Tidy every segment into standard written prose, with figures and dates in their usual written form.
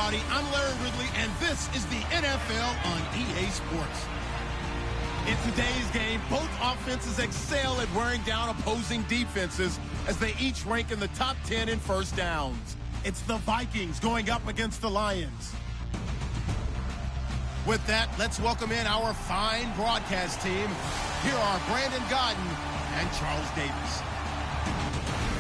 everybody. I'm Larry Ridley, and this is the NFL on EA Sports. In today's game, both offenses excel at wearing down opposing defenses as they each rank in the top 10 in first downs. It's the Vikings going up against the Lions. With that, let's welcome in our fine broadcast team. Here are Brandon Godden and Charles Davis.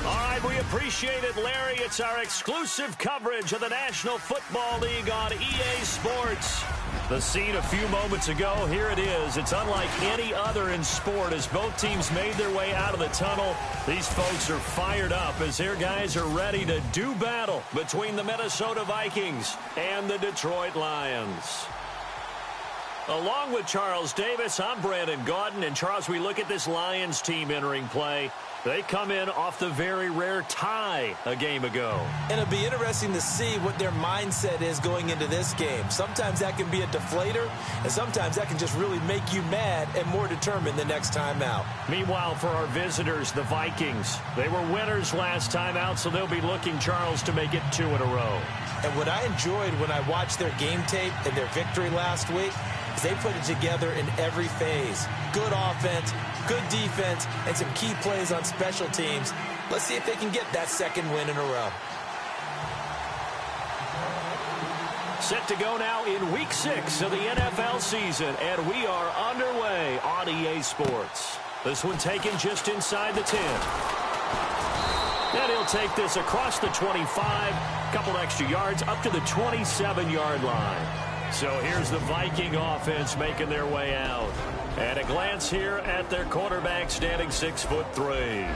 All right, we appreciate it, Larry. It's our exclusive coverage of the National Football League on EA Sports. The scene a few moments ago, here it is. It's unlike any other in sport as both teams made their way out of the tunnel. These folks are fired up as their guys are ready to do battle between the Minnesota Vikings and the Detroit Lions. Along with Charles Davis, I'm Brandon Gaudin. And Charles, we look at this Lions team entering play. They come in off the very rare tie a game ago. And it'll be interesting to see what their mindset is going into this game. Sometimes that can be a deflator, and sometimes that can just really make you mad and more determined the next time out. Meanwhile, for our visitors, the Vikings, they were winners last time out, so they'll be looking, Charles, to make it 2 in a row. And what I enjoyed when I watched their game tape and their victory last week is they put it together in every phase. Good offense, good defense, and some key plays on special teams. Let's see if they can get that second win in a row. Set to go now in Week 6 of the NFL season, and we are underway on EA Sports. This one taken just inside the 10. And he'll take this across the 25, couple extra yards, up to the 27-yard line. So here's the Viking offense making their way out. And a glance here at their quarterback standing 6'3".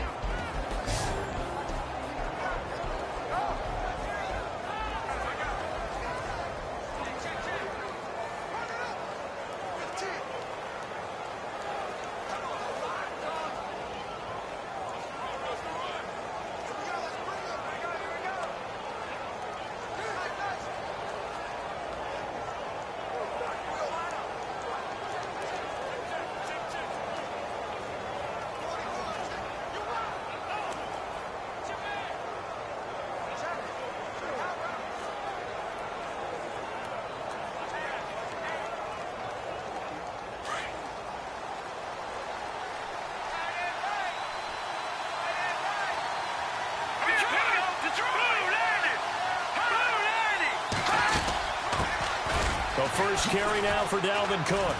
First carry now for Dalvin Cook.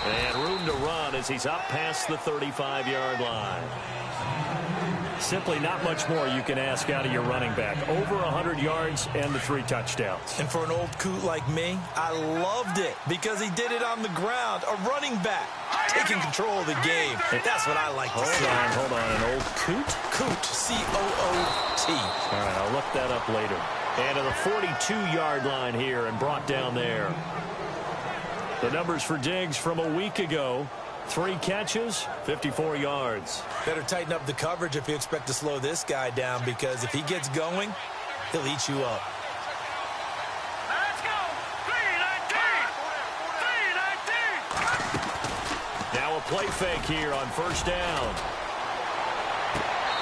And room to run as he's up past the 35-yard line. Simply not much more you can ask out of your running back. Over 100 yards and the 3 touchdowns. And for an old coot like me, I loved it because he did it on the ground. A running back taking control of the game. That's what I like to see. Hold on. An old coot? Coot. C-O-O-T. All right, I'll look that up later. And to the 42-yard line here and brought down there. The numbers for Diggs from a week ago. 3 catches, 54 yards. Better tighten up the coverage if you expect to slow this guy down, because if he gets going, he'll eat you up. Let's go. 3-19. Now a play fake here on first down.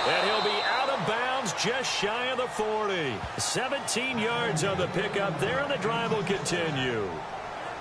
And he'll be out of bounds just shy of the 40. 17 yards on the pickup there, and the drive will continue.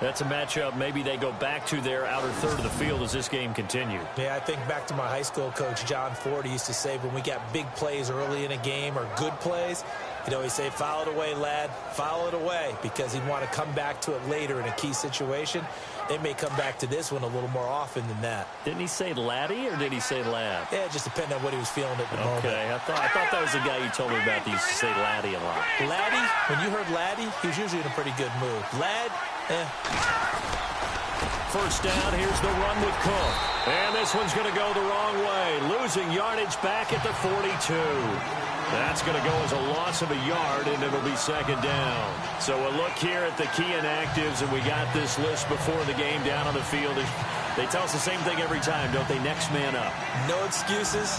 That's a matchup maybe they go back to their outer third of the field as this game continues. Yeah, I think back to my high school coach, John Ford. He used to say when we got big plays early in a game or good plays, he'd always say, foul it away, lad, foul it away, because he'd want to come back to it later in a key situation. They may come back to this one a little more often than that. Didn't he say laddie or did he say lad? Yeah, it just depended on what he was feeling at the moment. Okay, I thought that was the guy you told me about that used to say laddie a lot. Laddie, when you heard laddie, he was usually in a pretty good mood. Lad, First down, here's the run with Cook. And this one's going to go the wrong way. Losing yardage back at the 42. That's going to go as a loss of a yard, and it'll be second down. So a look here at the key inactives, and we got this list before the game down on the field. They tell us the same thing every time, don't they? Next man up. No excuses.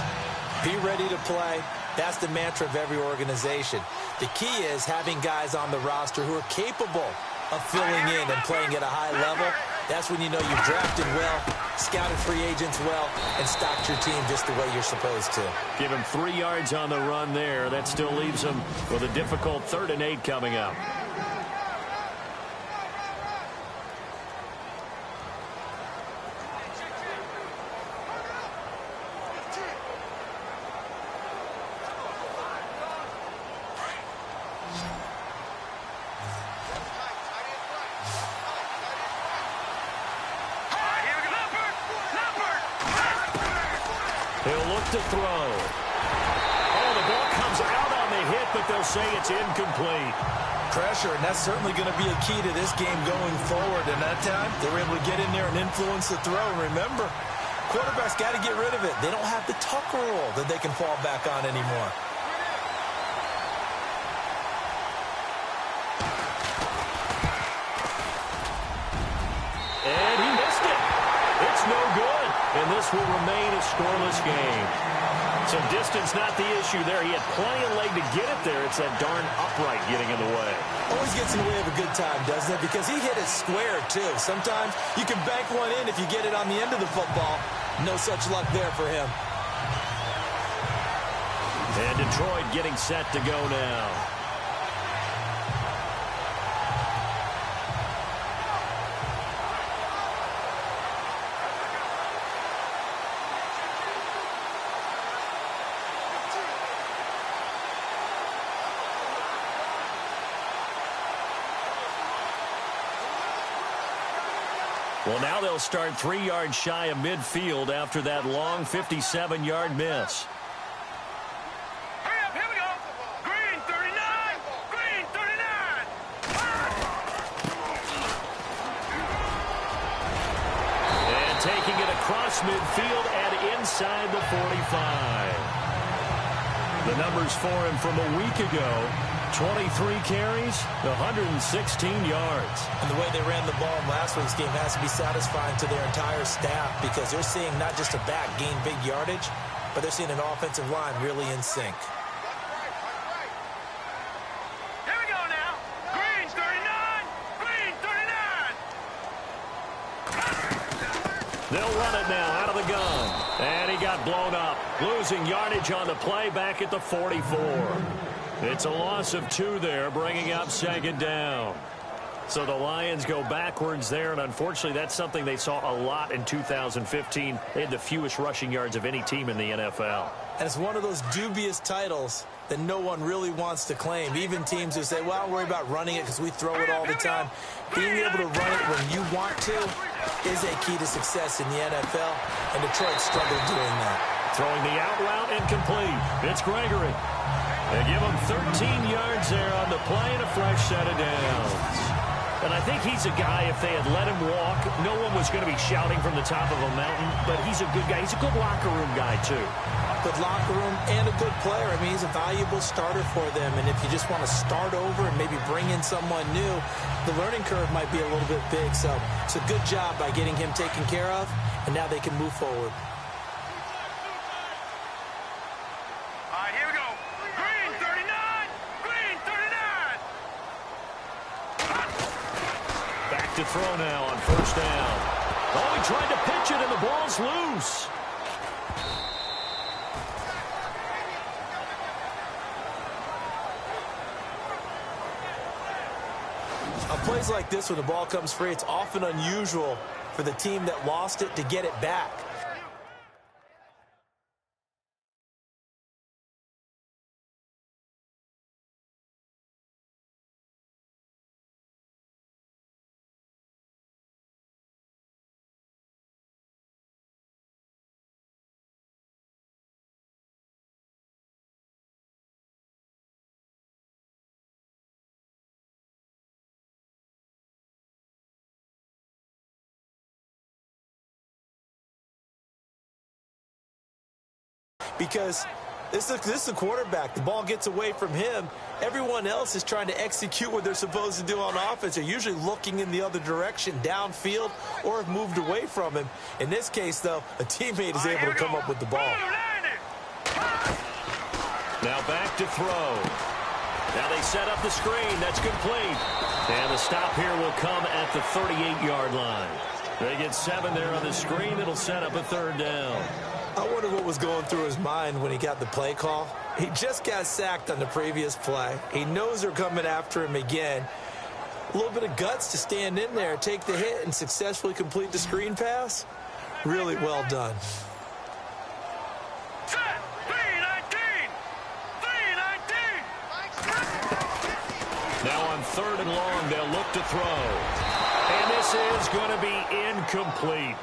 Be ready to play. That's the mantra of every organization. The key is having guys on the roster who are capable of filling in and playing at a high level. That's when you know you've drafted well, scouted free agents well, and stocked your team just the way you're supposed to. Give him 3 yards on the run there. That still leaves him with a difficult 3rd and 8 coming up. He'll look to throw. Oh, the ball comes out on the hit, but they'll say it's incomplete. Pressure, and that's certainly going to be a key to this game going forward. And that time, they were able to get in there and influence the throw. Remember, quarterbacks got to get rid of it. They don't have the Tucker rule that they can fall back on anymore. And he missed it. It's no good. And this will remain a scoreless game. So distance not the issue there. He had plenty of leg to get it there. It's that darn upright getting in the way. Always gets in the way of a good time, doesn't it? Because he hit it square, too. Sometimes you can bank one in if you get it on the end of the football. No such luck there for him. And Detroit getting set to go now. Well, now they'll start 3 yards shy of midfield after that long 57-yard miss. Hurry up, here we go. Green 39. Green 39. And taking it across midfield and inside the 45. The numbers for him from a week ago. 23 carries, 116 yards. And the way they ran the ball in last week's game has to be satisfying to their entire staff because they're seeing not just a back gain big yardage, but they're seeing an offensive line really in sync. Here we go now. Green 39. Green 39. They'll run it now out of the gun. And he got blown up. Losing yardage on the play back at the 44. It's a loss of 2 there, bringing up second down. So the Lions go backwards there, and unfortunately that's something they saw a lot in 2015. They had the fewest rushing yards of any team in the NFL. And it's one of those dubious titles that no one really wants to claim. Even teams who say, well, I'll worry about running it because we throw it all the time. Being able to run it when you want to is a key to success in the NFL, and Detroit struggled doing that. Throwing the out route incomplete. It's Gregory. They give him 13 yards there on the play and a fresh set of downs. And I think he's a guy, if they had let him walk, no one was going to be shouting from the top of a mountain, but he's a good guy. He's a good locker room guy, too. Good locker room and a good player. I mean, he's a valuable starter for them, and if you just want to start over and maybe bring in someone new, the learning curve might be a little bit big. So it's a good job by getting him taken care of, and now they can move forward. To throw now on first down. Oh, he tried to pitch it, and the ball's loose. On plays like this, when the ball comes free, it's often unusual for the team that lost it to get it back. Because this is a quarterback. The ball gets away from him. Everyone else is trying to execute what they're supposed to do on offense. They're usually looking in the other direction, downfield, or have moved away from him. In this case, though, a teammate is able to come up with the ball. Now back to throw. Now they set up the screen. That's complete. And the stop here will come at the 38-yard line. They get 7 there on the screen. It'll set up a third down. I wonder what was going through his mind when he got the play call. He just got sacked on the previous play. He knows they're coming after him again. A little bit of guts to stand in there, take the hit, and successfully complete the screen pass. Really well done. Now on 3rd and long, they'll look to throw. And this is going to be incomplete.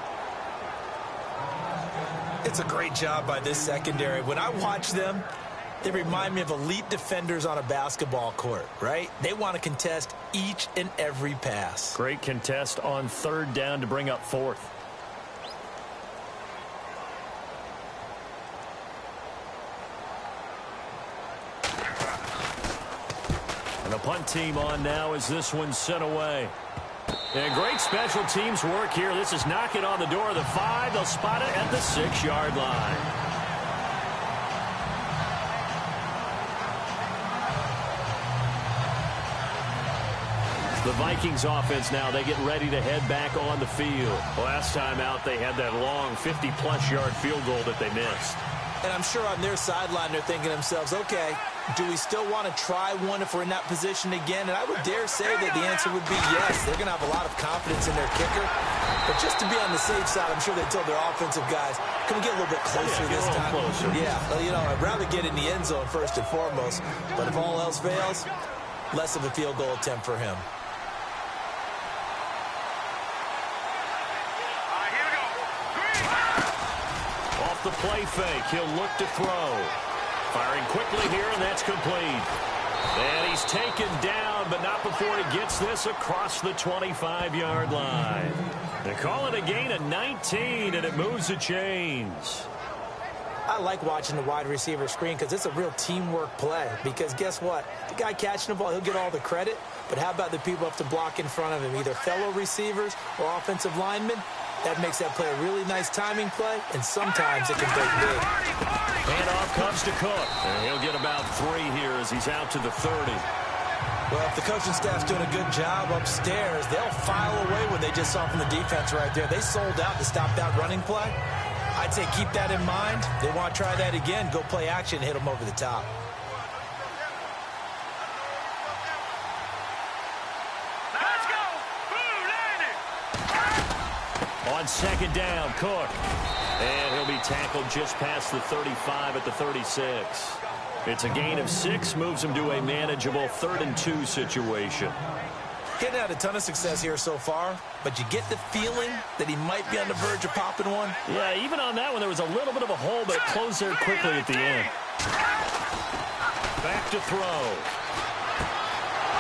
It's a great job by this secondary. When I watch them, they remind me of elite defenders on a basketball court, right? They want to contest each and every pass. Great contest on third down to bring up fourth. And the punt team on now as this one's sent away. And great special teams work here. This is knocking on the door of the 5. They'll spot it at the 6-yard line. The Vikings offense now, they get ready to head back on the field. Last time out, they had that long 50-plus yard field goal that they missed. And I'm sure on their sideline, they're thinking to themselves, okay, do we still want to try one if we're in that position again? And I would dare say that the answer would be yes. They're going to have a lot of confidence in their kicker. But just to be on the safe side, I'm sure they told their offensive guys, can we get a little bit closer this time? Closer. Yeah, well, you know, I'd rather get in the end zone first and foremost. But if all else fails, less of a field goal attempt for him. The play fake. He'll look to throw. Firing quickly here, and that's complete. And he's taken down, but not before he gets this across the 25-yard line. They call it a gain of 19, and it moves the chains. I like watching the wide receiver screen because it's a real teamwork play. Because guess what? The guy catching the ball, he'll get all the credit. But how about the people up to block in front of him, either fellow receivers or offensive linemen? That makes that play a really nice timing play, and sometimes it can break big. Handoff comes to Cook. And he'll get about 3 here as he's out to the 30. Well, if the coaching staff's doing a good job upstairs, they'll file away what they just saw from the defense right there. They sold out to stop that running play. I'd say keep that in mind. They want to try that again, go play action, hit them over the top. On second down, Cook. And he'll be tackled just past the 35 at the 36. It's a gain of 6, moves him to a manageable 3rd and 2 situation. Getting had a ton of success here so far, but you get the feeling that he might be on the verge of popping one. Yeah, even on that one, there was a little bit of a hole, but it closed there quickly at the end. Back to throw.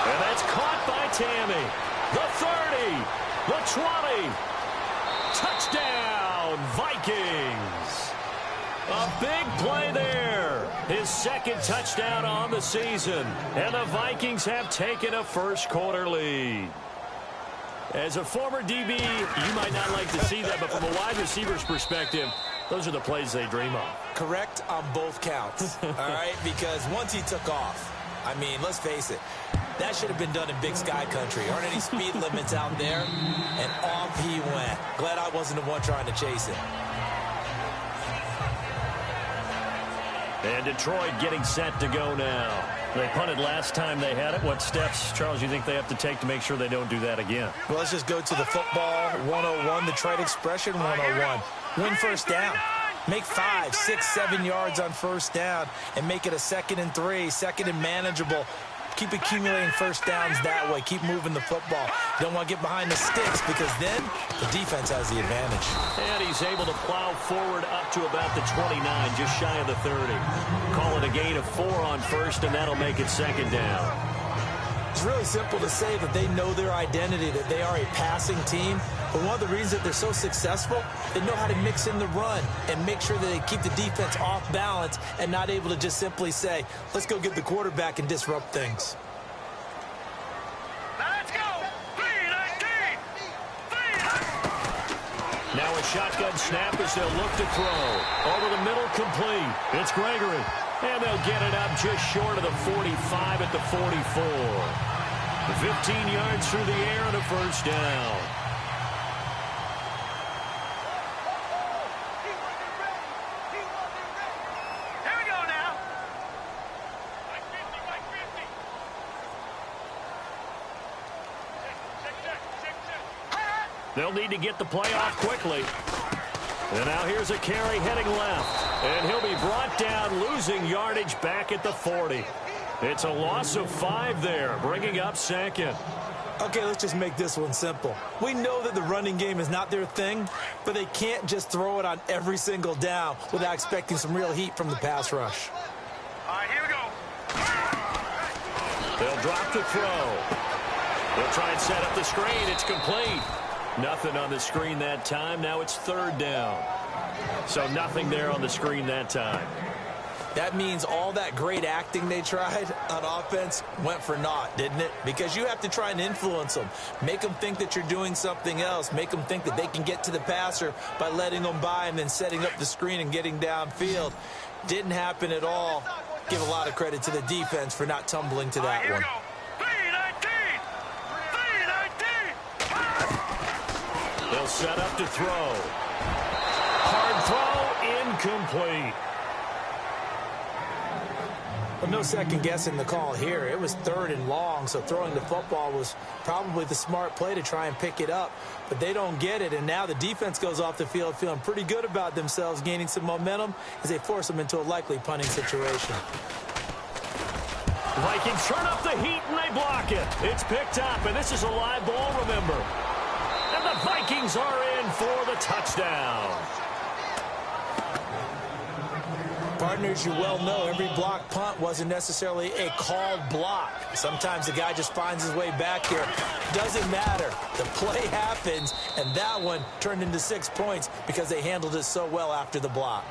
And that's caught by Tammy. The 30, the 20. Touchdown, Vikings. A big play there. His 2nd touchdown on the season. And the Vikings have taken a first-quarter lead. As a former DB, you might not like to see that, but from a wide receiver's perspective, those are the plays they dream of. Correct on both counts, all right? Because once he took off, I mean, let's face it, that should have been done in Big Sky Country. Aren't any speed limits out there? And off he went. Glad I wasn't the one trying to chase him. And Detroit getting set to go now. They punted last time they had it. What steps, Charles, you think they have to take to make sure they don't do that again? Well, let's just go to the football 101, Detroit expression 101. Win first down. Make 5, 6, 7 yards on first down and make it a 2nd and 3, 2nd and manageable. Keep accumulating first downs that way. Keep moving the football. You don't want to get behind the sticks because then the defense has the advantage. And he's able to plow forward up to about the 29, just shy of the 30. Call it a gain of 4 on first, and that'll make it 2nd down. It's really simple to say that they know their identity, that they are a passing team. But one of the reasons that they're so successful, they know how to mix in the run and make sure that they keep the defense off balance and not able to just simply say, let's go get the quarterback and disrupt things. Let's go! 3-19! Now a shotgun snap as they'll look to throw. Over the middle, complete. It's Gregory. And they'll get it up just short of the 45 at the 44. 15 yards through the air and a first down. Here we go now. They'll need to get the play off quickly. And now here's a carry heading left. And he'll be brought down, losing yardage back at the 40. It's a loss of 5 there, bringing up second. Okay, let's just make this one simple. We know that the running game is not their thing, but they can't just throw it on every single down without expecting some real heat from the pass rush. All right, here we go. They'll drop the throw. They'll try and set up the screen. It's complete. Nothing on the screen that time. Now it's 3rd down. So nothing there on the screen that time. That means all that great acting they tried on offense went for naught, didn't it? Because you have to try and influence them. Make them think that you're doing something else. Make them think that they can get to the passer by letting them by and then setting up the screen and getting downfield. Didn't happen at all. Give a lot of credit to the defense for not tumbling to that one. 319! 319! They'll set up to throw. Hard throw, incomplete. Well, no second guessing the call here. It was 3rd and long, so throwing the football was probably the smart play to try and pick it up. But they don't get it, and now the defense goes off the field feeling pretty good about themselves, gaining some momentum as they force them into a likely punting situation. Vikings turn up the heat, and they block it. It's picked up, and this is a live ball, remember. And the Vikings are in for the touchdown. Partners, you well know every block punt wasn't necessarily a called block. Sometimes the guy just finds his way back here. Doesn't matter. The play happens, and that one turned into 6 points because they handled it so well after the block.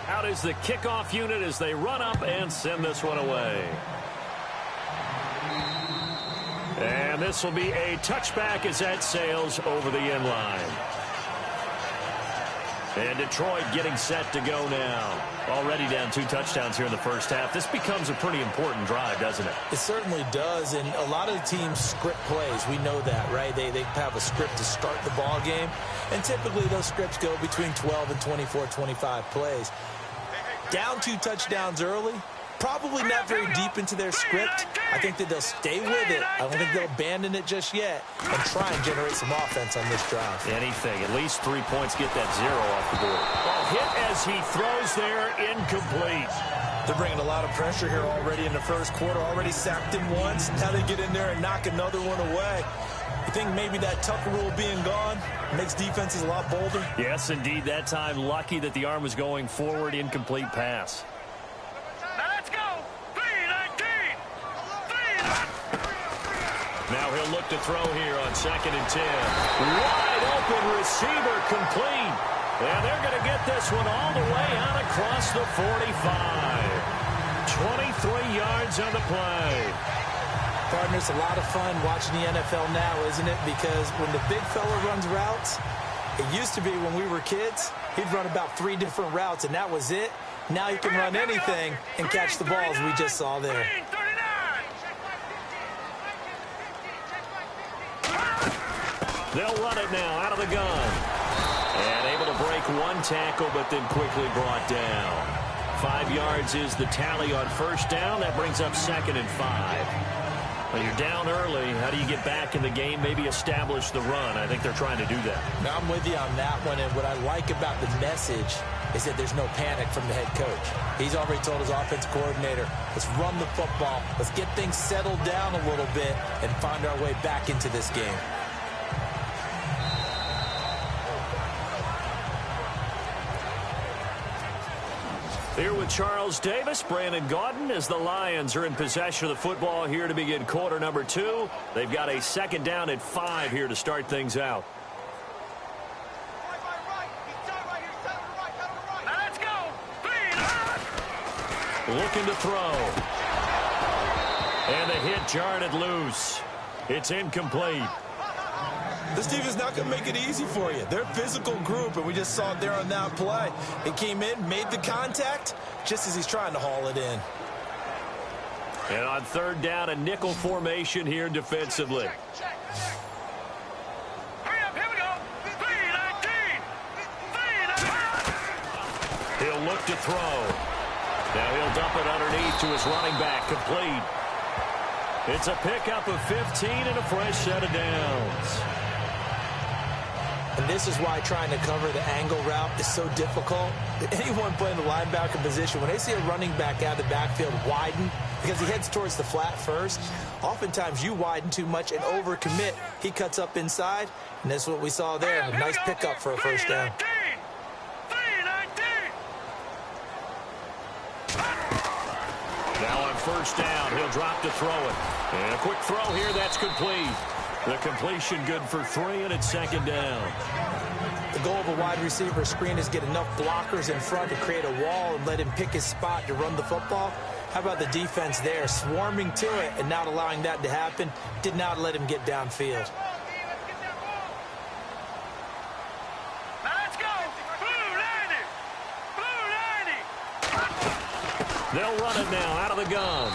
Out is the kickoff unit as they run up and send this one away. And this will be a touchback as that sails over the end line. And Detroit getting set to go now. Already down 2 touchdowns here in the first half. This becomes a pretty important drive, doesn't it? It certainly does, and a lot of the teams script plays. We know that, right? They have a script to start the ball game, and typically those scripts go between 12 and 24, 25 plays. Down 2 touchdowns early, probably not very deep into their script. I think that they'll stay with it. I don't think they'll abandon it just yet and try and generate some offense on this drive. Anything. At least 3 points, get that 0 off the board. Ball hit as he throws there, incomplete. They're bringing a lot of pressure here already in the first quarter. Already sacked him once. Now they get in there and knock another one away. You think maybe that Tucker rule being gone makes defenses a lot bolder? Yes, indeed. That time, lucky that the arm was going forward, incomplete pass. Now he'll look to throw here on 2nd and 10. Wide open receiver complete. And they're going to get this one all the way out across the 45. 23 yards on the play. Partner, it's a lot of fun watching the NFL now, isn't it? Because when the big fella runs routes, it used to be when we were kids, he'd run about 3 different routes, and that was it. Now he can run anything and catch the balls we just saw there. They'll run it now out of the gun. And able to break 1 tackle, but then quickly brought down. 5 yards is the tally on first down. That brings up 2nd and 5. When you're down early, how do you get back in the game? Maybe establish the run. I think they're trying to do that. Now, I'm with you on that one, and what I like about the message is that there's no panic from the head coach. He's already told his offensive coordinator, let's run the football, let's get things settled down a little bit and find our way back into this game. Here with Charles Davis, Brandon Gaudin, as the Lions are in possession of the football here to begin quarter number 2. They've got a 2nd down at 5 here to start things out. Looking to throw. And the hit jarred it loose. It's incomplete. This team is not going to make it easy for you. They're a physical group, and we just saw it there on that play. It came in, made the contact, just as he's trying to haul it in. And on 3rd down, a nickel formation here defensively. Hurry up, here we go. 319. He'll look to throw. Now he'll dump it underneath to his running back, complete. It's a pickup of 15 and a fresh set of downs. And this is why trying to cover the angle route is so difficult. Anyone playing the linebacker position, when they see a running back out of the backfield widen, because he heads towards the flat first. Oftentimes you widen too much and overcommit. He cuts up inside, and that's what we saw there. A nice pickup for a first down. Now on first down, he'll drop to throw it. And a quick throw here, that's complete. The completion good for 3, and it's second down. The goal of a wide receiver screen is get enough blockers in front to create a wall and let him pick his spot to run the football. How about the defense there, swarming to it and not allowing that to happen? Did not let him get downfield. They'll run it now out of the gun.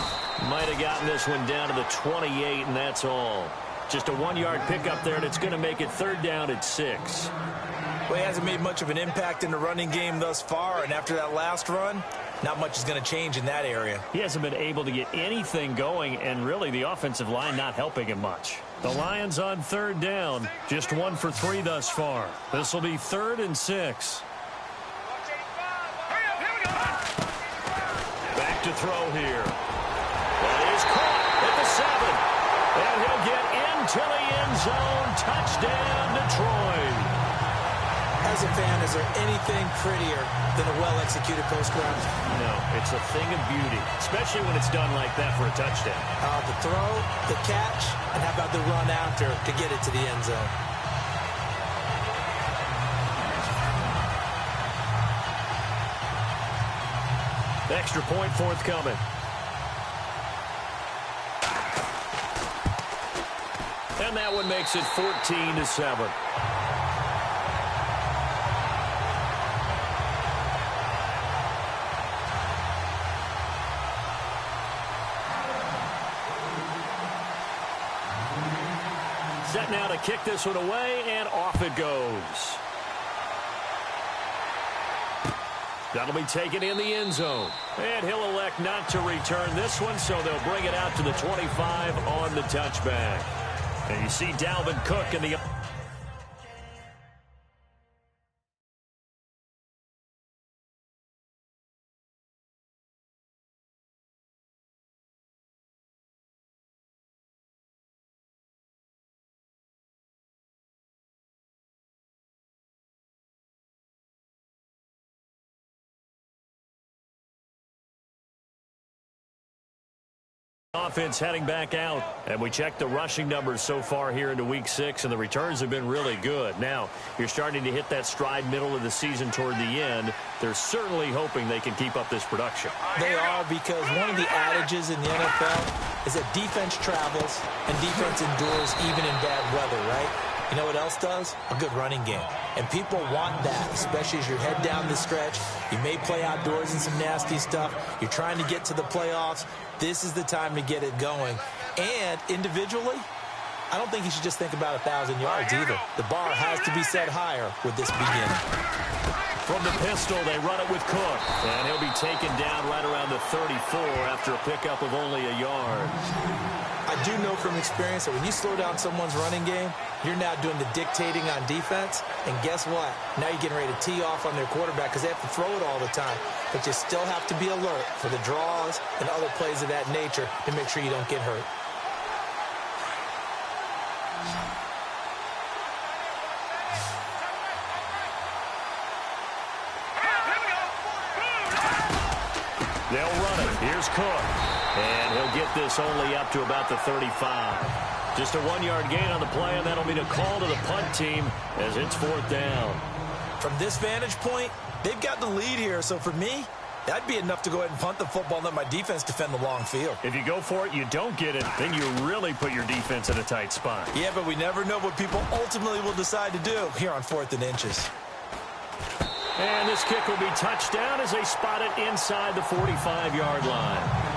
Might have gotten this one down to the 28, and that's all. Just a 1-yard pickup there, and it's going to make it third down at 6. Well, he hasn't made much of an impact in the running game thus far, and after that last run, not much is going to change in that area. He hasn't been able to get anything going, and really the offensive line not helping him much. The Lions on third down, just 1 for 3 thus far. This will be 3rd and 6. Back to throw here. That is caught at the 7. And he'll get into the end zone. Touchdown, Detroit. As a fan, is there anything prettier than a well-executed post route? No, it's a thing of beauty, especially when it's done like that for a touchdown. The throw, the catch, and how about the run after to get it to the end zone? Extra point forthcoming. And that one makes it 14-7. Set now to kick this one away, and off it goes. That'll be taken in the end zone. And he'll elect not to return this one, so they'll bring it out to the 25 on the touchback. And you see Dalvin Cook in the... Offense heading back out, and we check the rushing numbers so far here into week 6, and the returns have been really good. Now, you're starting to hit that stride middle of the season toward the end. They're certainly hoping they can keep up this production. They are, because one of the adages in the NFL is that defense travels and defense endures even in bad weather, right? You know what else does? A good running game. And people want that, especially as you head down the stretch. You may play outdoors in some nasty stuff. You're trying to get to the playoffs. This is the time to get it going. And individually, I don't think you should just think about 1,000 yards either. The bar has to be set higher with this beginning. From the pistol, they run it with Cook. And he'll be taken down right around the 34 after a pickup of only a yard. I do know from experience that when you slow down someone's running game, you're now doing the dictating on defense. And guess what? Now you're getting ready to tee off on their quarterback because they have to throw it all the time. But you still have to be alert for the draws and other plays of that nature to make sure you don't get hurt. They'll run it. Here's Cook. And he'll get this only up to about the 35. Just a 1-yard gain on the play, and that'll be the call to the punt team as it's 4th down. From this vantage point, they've got the lead here. So for me, that'd be enough to go ahead and punt the football and let my defense defend the long field. If you go for it, you don't get it, then you really put your defense in a tight spot. Yeah, but we never know what people ultimately will decide to do here on 4th and inches. And this kick will be touchdown as they spot it inside the 45-yard line.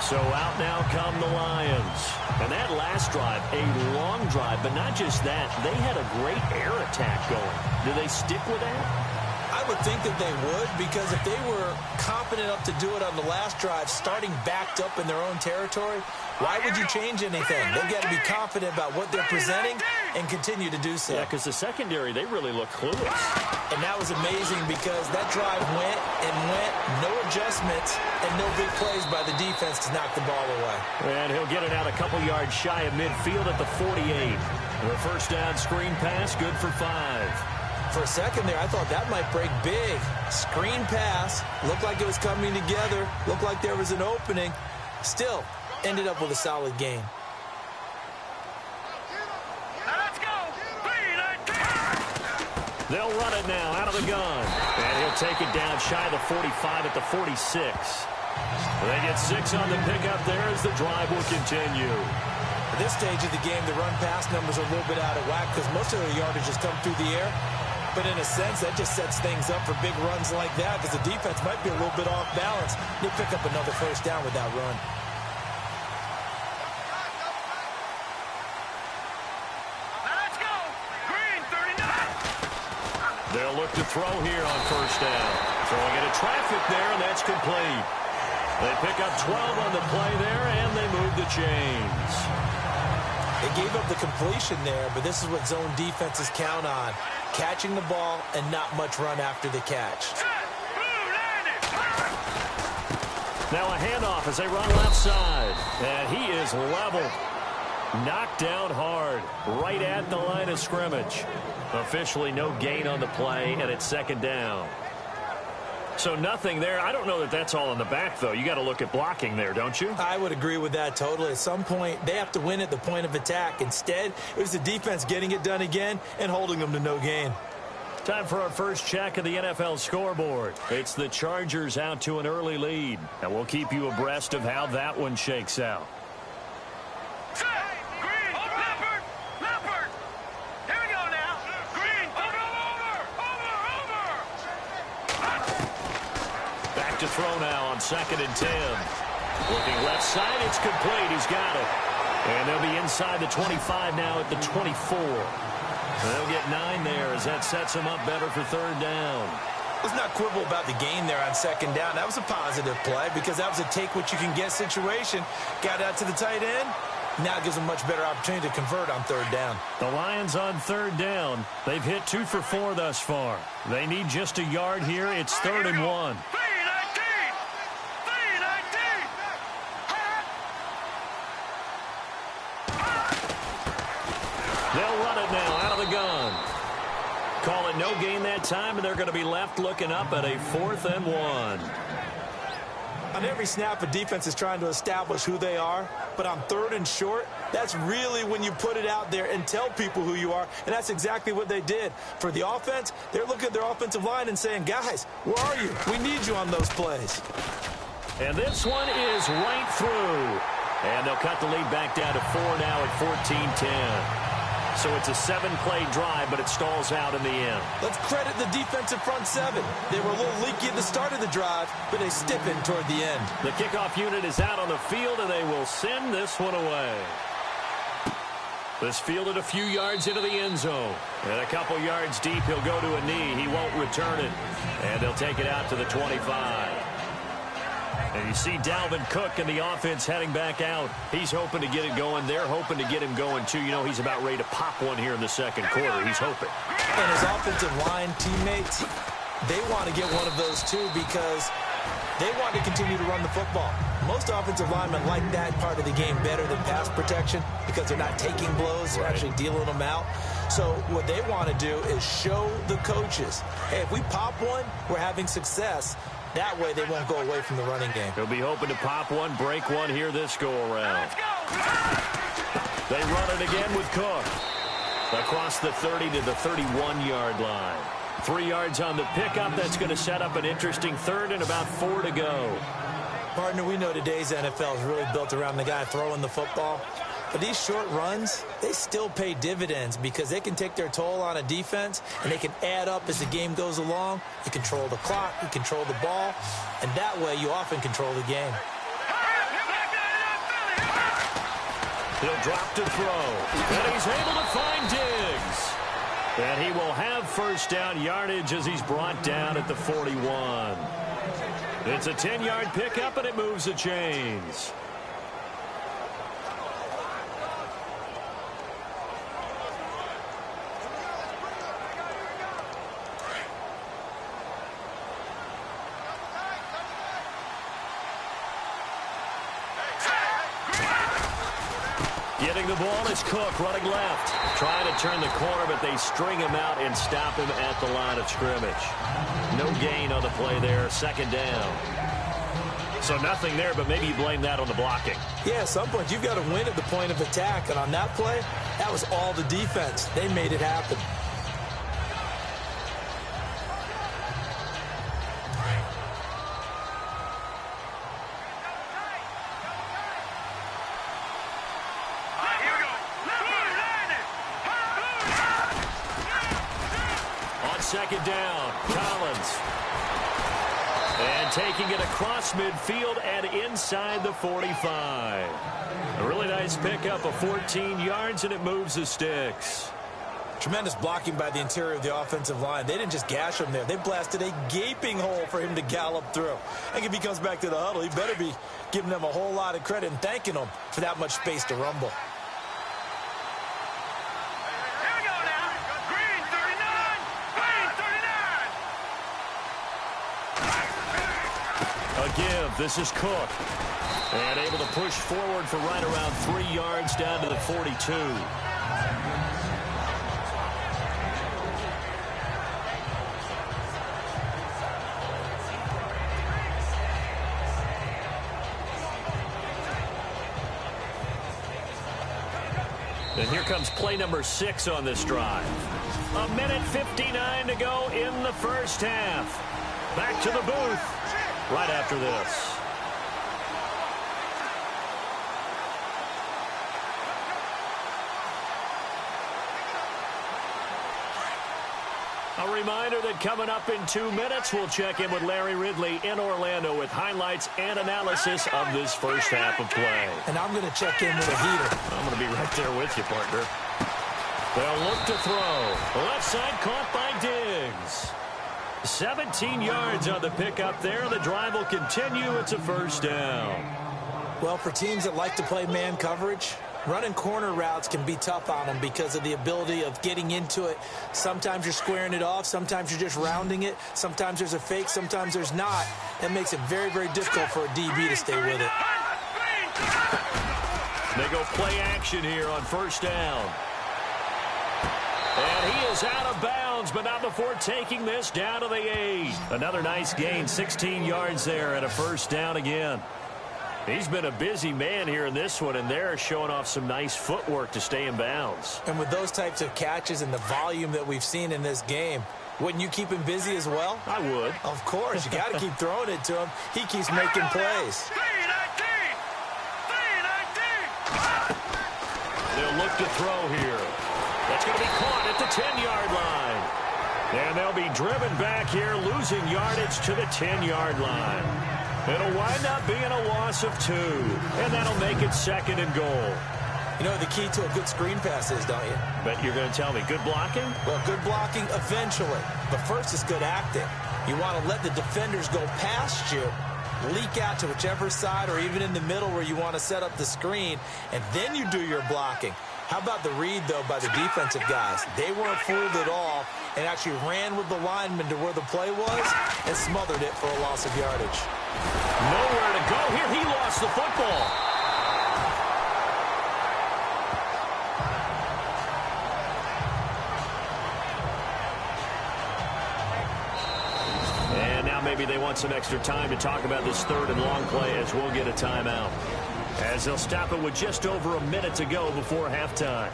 So out now come the Lions. And that last drive, a long drive, but not just that. They had a great air attack going. Do they stick with that? I would think that they would, because if they were confident enough to do it on the last drive, starting backed up in their own territory, why would you change anything? They've got to be confident about what they're presenting and continue to do so. Yeah, because the secondary, they really look clueless. And that was amazing because that drive went and went, no adjustments, and no big plays by the defense to knock the ball away. And he'll get it out a couple yards shy of midfield at the 48. The first down screen pass, good for 5. For a second there, I thought that might break big. Screen pass, looked like it was coming together, looked like there was an opening. Still, ended up with a solid game. They'll run it now out of the gun. And he'll take it down shy of the 45 at the 46. They get 6 on the pickup there as the drive will continue. At this stage of the game, the run-pass numbers are a little bit out of whack because most of the yardage has come through the air. But in a sense, that just sets things up for big runs like that because the defense might be a little bit off balance. They pick up another first down with that run. Let's go. Green 39. They'll look to throw here on first down. Throwing into traffic there, and that's complete. They pick up 12 on the play there, and they move the chains. They gave up the completion there, but this is what zone defenses count on. Catching the ball and not much run after the catch. Now a handoff as they run left side. And he is level. Knocked down hard. Right at the line of scrimmage. Officially no gain on the play, and it's second down. So nothing there. I don't know that that's all in the back, though. You got to look at blocking there, don't you? I would agree with that totally. At some point, they have to win at the point of attack. Instead, it was the defense getting it done again and holding them to no gain. Time for our first check of the NFL scoreboard. It's the Chargers out to an early lead, and we'll keep you abreast of how that one shakes out. To throw now on 2nd and 10. Looking left side, it's complete. He's got it. And they'll be inside the 25 now at the 24. They'll get 9 there as that sets them up better for third down. Let's not quibble about the gain there on second down. That was a positive play because that was a take-what-you-can-get situation. Got out to the tight end. Now it gives them a much better opportunity to convert on third down. The Lions on third down. They've hit 2 for 4 thus far. They need just a yard here. It's 3rd and 1. They'll run it now out of the gun. Call it no gain that time, and they're going to be left looking up at a 4th and 1. On every snap, a defense is trying to establish who they are, but on 3rd and short, that's really when you put it out there and tell people who you are, and that's exactly what they did. For the offense, they're looking at their offensive line and saying, guys, where are you? We need you on those plays. And this one is right through. And they'll cut the lead back down to 4 now at 14-10. So it's a 7-play drive, but it stalls out in the end. Let's credit the defensive front 7. They were a little leaky at the start of the drive, but they stiffened toward the end. The kickoff unit is out on the field, and they will send this one away. This fielded a few yards into the end zone. And a couple yards deep, he'll go to a knee. He won't return it. And they'll take it out to the 25. And you see Dalvin Cook and the offense heading back out. He's hoping to get it going. They're hoping to get him going, too. You know, he's about ready to pop one here in the second quarter. He's hoping. And his offensive line teammates, they want to get one of those, too, because they want to continue to run the football. Most offensive linemen like that part of the game better than pass protection because they're not taking blows. They're actually dealing them out. So what they want to do is show the coaches, hey, if we pop one, we're having success. That way they won't go away from the running game. He'll be hoping to pop one, break one here this go-around. They run it again with Cook. Across the 30 to the 31-yard line. 3 yards on the pickup. That's going to set up an interesting 3rd and about 4 to go. Partner, we know today's NFL is really built around the guy throwing the football. But these short runs, they still pay dividends because they can take their toll on a defense and they can add up as the game goes along. You control the clock, you control the ball, and that way you often control the game. He'll drop to throw, and he's able to find Diggs. And he will have first down yardage as he's brought down at the 41. It's a 10-yard pickup, and it moves the chains. Getting the ball is Cook running left. Trying to turn the corner, but they string him out and stop him at the line of scrimmage. No gain on the play there. Second down. So nothing there, but maybe you blame that on the blocking. Yeah, at some point you've got to win at the point of attack. And on that play, that was all the defense. They made it happen. Second down, Collins. And taking it across midfield and inside the 45. A really nice pickup of 14 yards, and it moves the sticks. Tremendous blocking by the interior of the offensive line. They didn't just gash him there. They blasted a gaping hole for him to gallop through. I think if he comes back to the huddle, he better be giving them a whole lot of credit and thanking them for that much space to rumble. Give. This is Cook. And able to push forward for right around 3 yards down to the 42. And here comes play number 6 on this drive. 1:59 to go in the first half. Back to the booth right after this. A reminder that coming up in 2 minutes, we'll check in with Larry Ridley in Orlando with highlights and analysis of this first half of play. And I'm going to check in with a heater. I'm going to be right there with you, partner. They'll look to throw. Left side caught by Diggs. 17 yards on the pickup there. The drive will continue. It's a first down. Well, for teams that like to play man coverage, running corner routes can be tough on them because of the ability of getting into it. Sometimes you're squaring it off. Sometimes you're just rounding it. Sometimes there's a fake. Sometimes there's not. That makes it very, very difficult for a DB to stay with it. They go play action here on first down. And he is out of bounds, but not before taking this down to the 8. Another nice gain, 16 yards there, and a first down again. He's been a busy man here in this one, and they're showing off some nice footwork to stay in bounds. And with those types of catches and the volume that we've seen in this game, wouldn't you keep him busy as well? I would. Of course. You got to keep throwing it to him. He keeps making plays. They'll look to throw here. That's going to be caught at the 10-yard line. And they'll be driven back here, losing yardage to the 10-yard line. It'll wind up being a loss of 2. And that'll make it second and goal. You know what the key to a good screen pass is, don't you? Bet you're going to tell me. Good blocking? Well, good blocking eventually. But first is good acting. You want to let the defenders go past you, leak out to whichever side or even in the middle where you want to set up the screen, and then you do your blocking. How about the read, though, by the defensive guys? They weren't fooled at all and actually ran with the lineman to where the play was and smothered it for a loss of yardage. Nowhere to go here. He lost the football. And now maybe they want some extra time to talk about this third and long play as we'll get a timeout. As they'll stop it with just over a minute to go before halftime.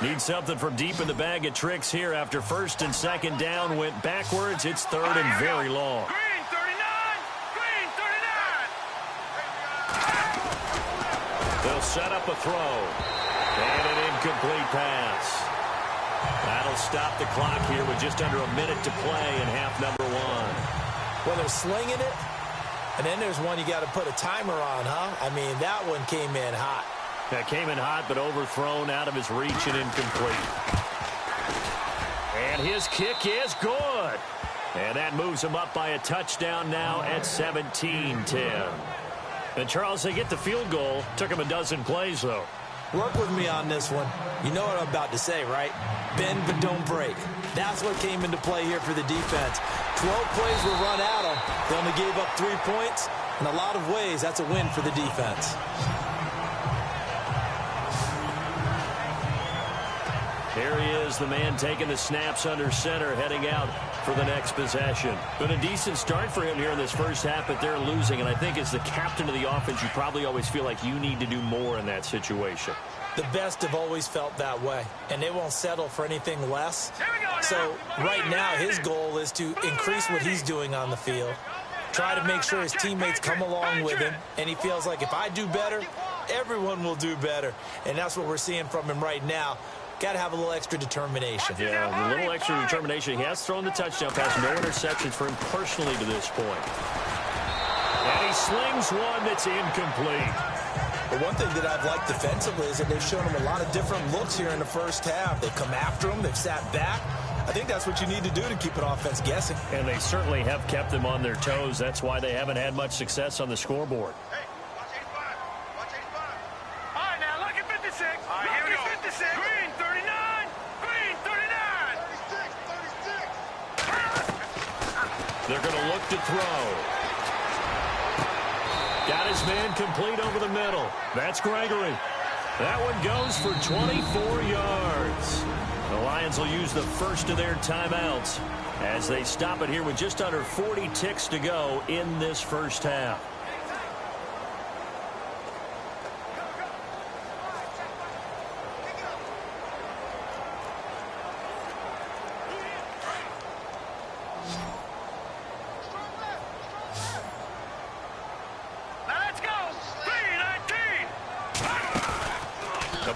Need something from deep in the bag of tricks here after first and second down went backwards. It's third and very long. Green 39! Green 39! They'll set up a throw. And an incomplete pass. That'll stop the clock here with just under a minute to play in half number 1. Well, they're slinging it, and then there's one you got to put a timer on, huh? I mean, that one came in hot. That came in hot, but overthrown out of his reach and incomplete. And his kick is good. And that moves him up by a touchdown now at 17-10. And, Charles, they get the field goal. Took him a dozen plays, though. Work with me on this one. You know what I'm about to say, right? Bend but don't break. That's what came into play here for the defense. 12 plays were run at them. They only gave up 3 points. In a lot of ways, that's a win for the defense. Here he is, the man taking the snaps under center, heading out for the next possession. Been a decent start for him here in this first half, but they're losing. And I think as the captain of the offense, you probably always feel like you need to do more in that situation. The best have always felt that way, and they won't settle for anything less. So right now, his goal is to increase what he's doing on the field, try to make sure his teammates come along with him, and he feels like if I do better, everyone will do better. And that's what we're seeing from him right now. Got to have a little extra determination. Yeah, a little extra determination. He has thrown the touchdown pass. No interceptions for him personally to this point. And he slings one that's incomplete. But one thing that I've liked defensively is that they've shown him a lot of different looks here in the first half. They've come after him. They've sat back. I think that's what you need to do to keep an offense guessing. And they certainly have kept them on their toes. That's why they haven't had much success on the scoreboard. Hey, watch 85. Watch 85. All right, now look at 56. All right, here we go. 56. Green, 39. Green, 39. They're going to look to throw. Got his man complete over the middle. That's Gregory. That one goes for 24 yards. The Lions will use the first of their timeouts as they stop it here with just under 40 ticks to go in this first half.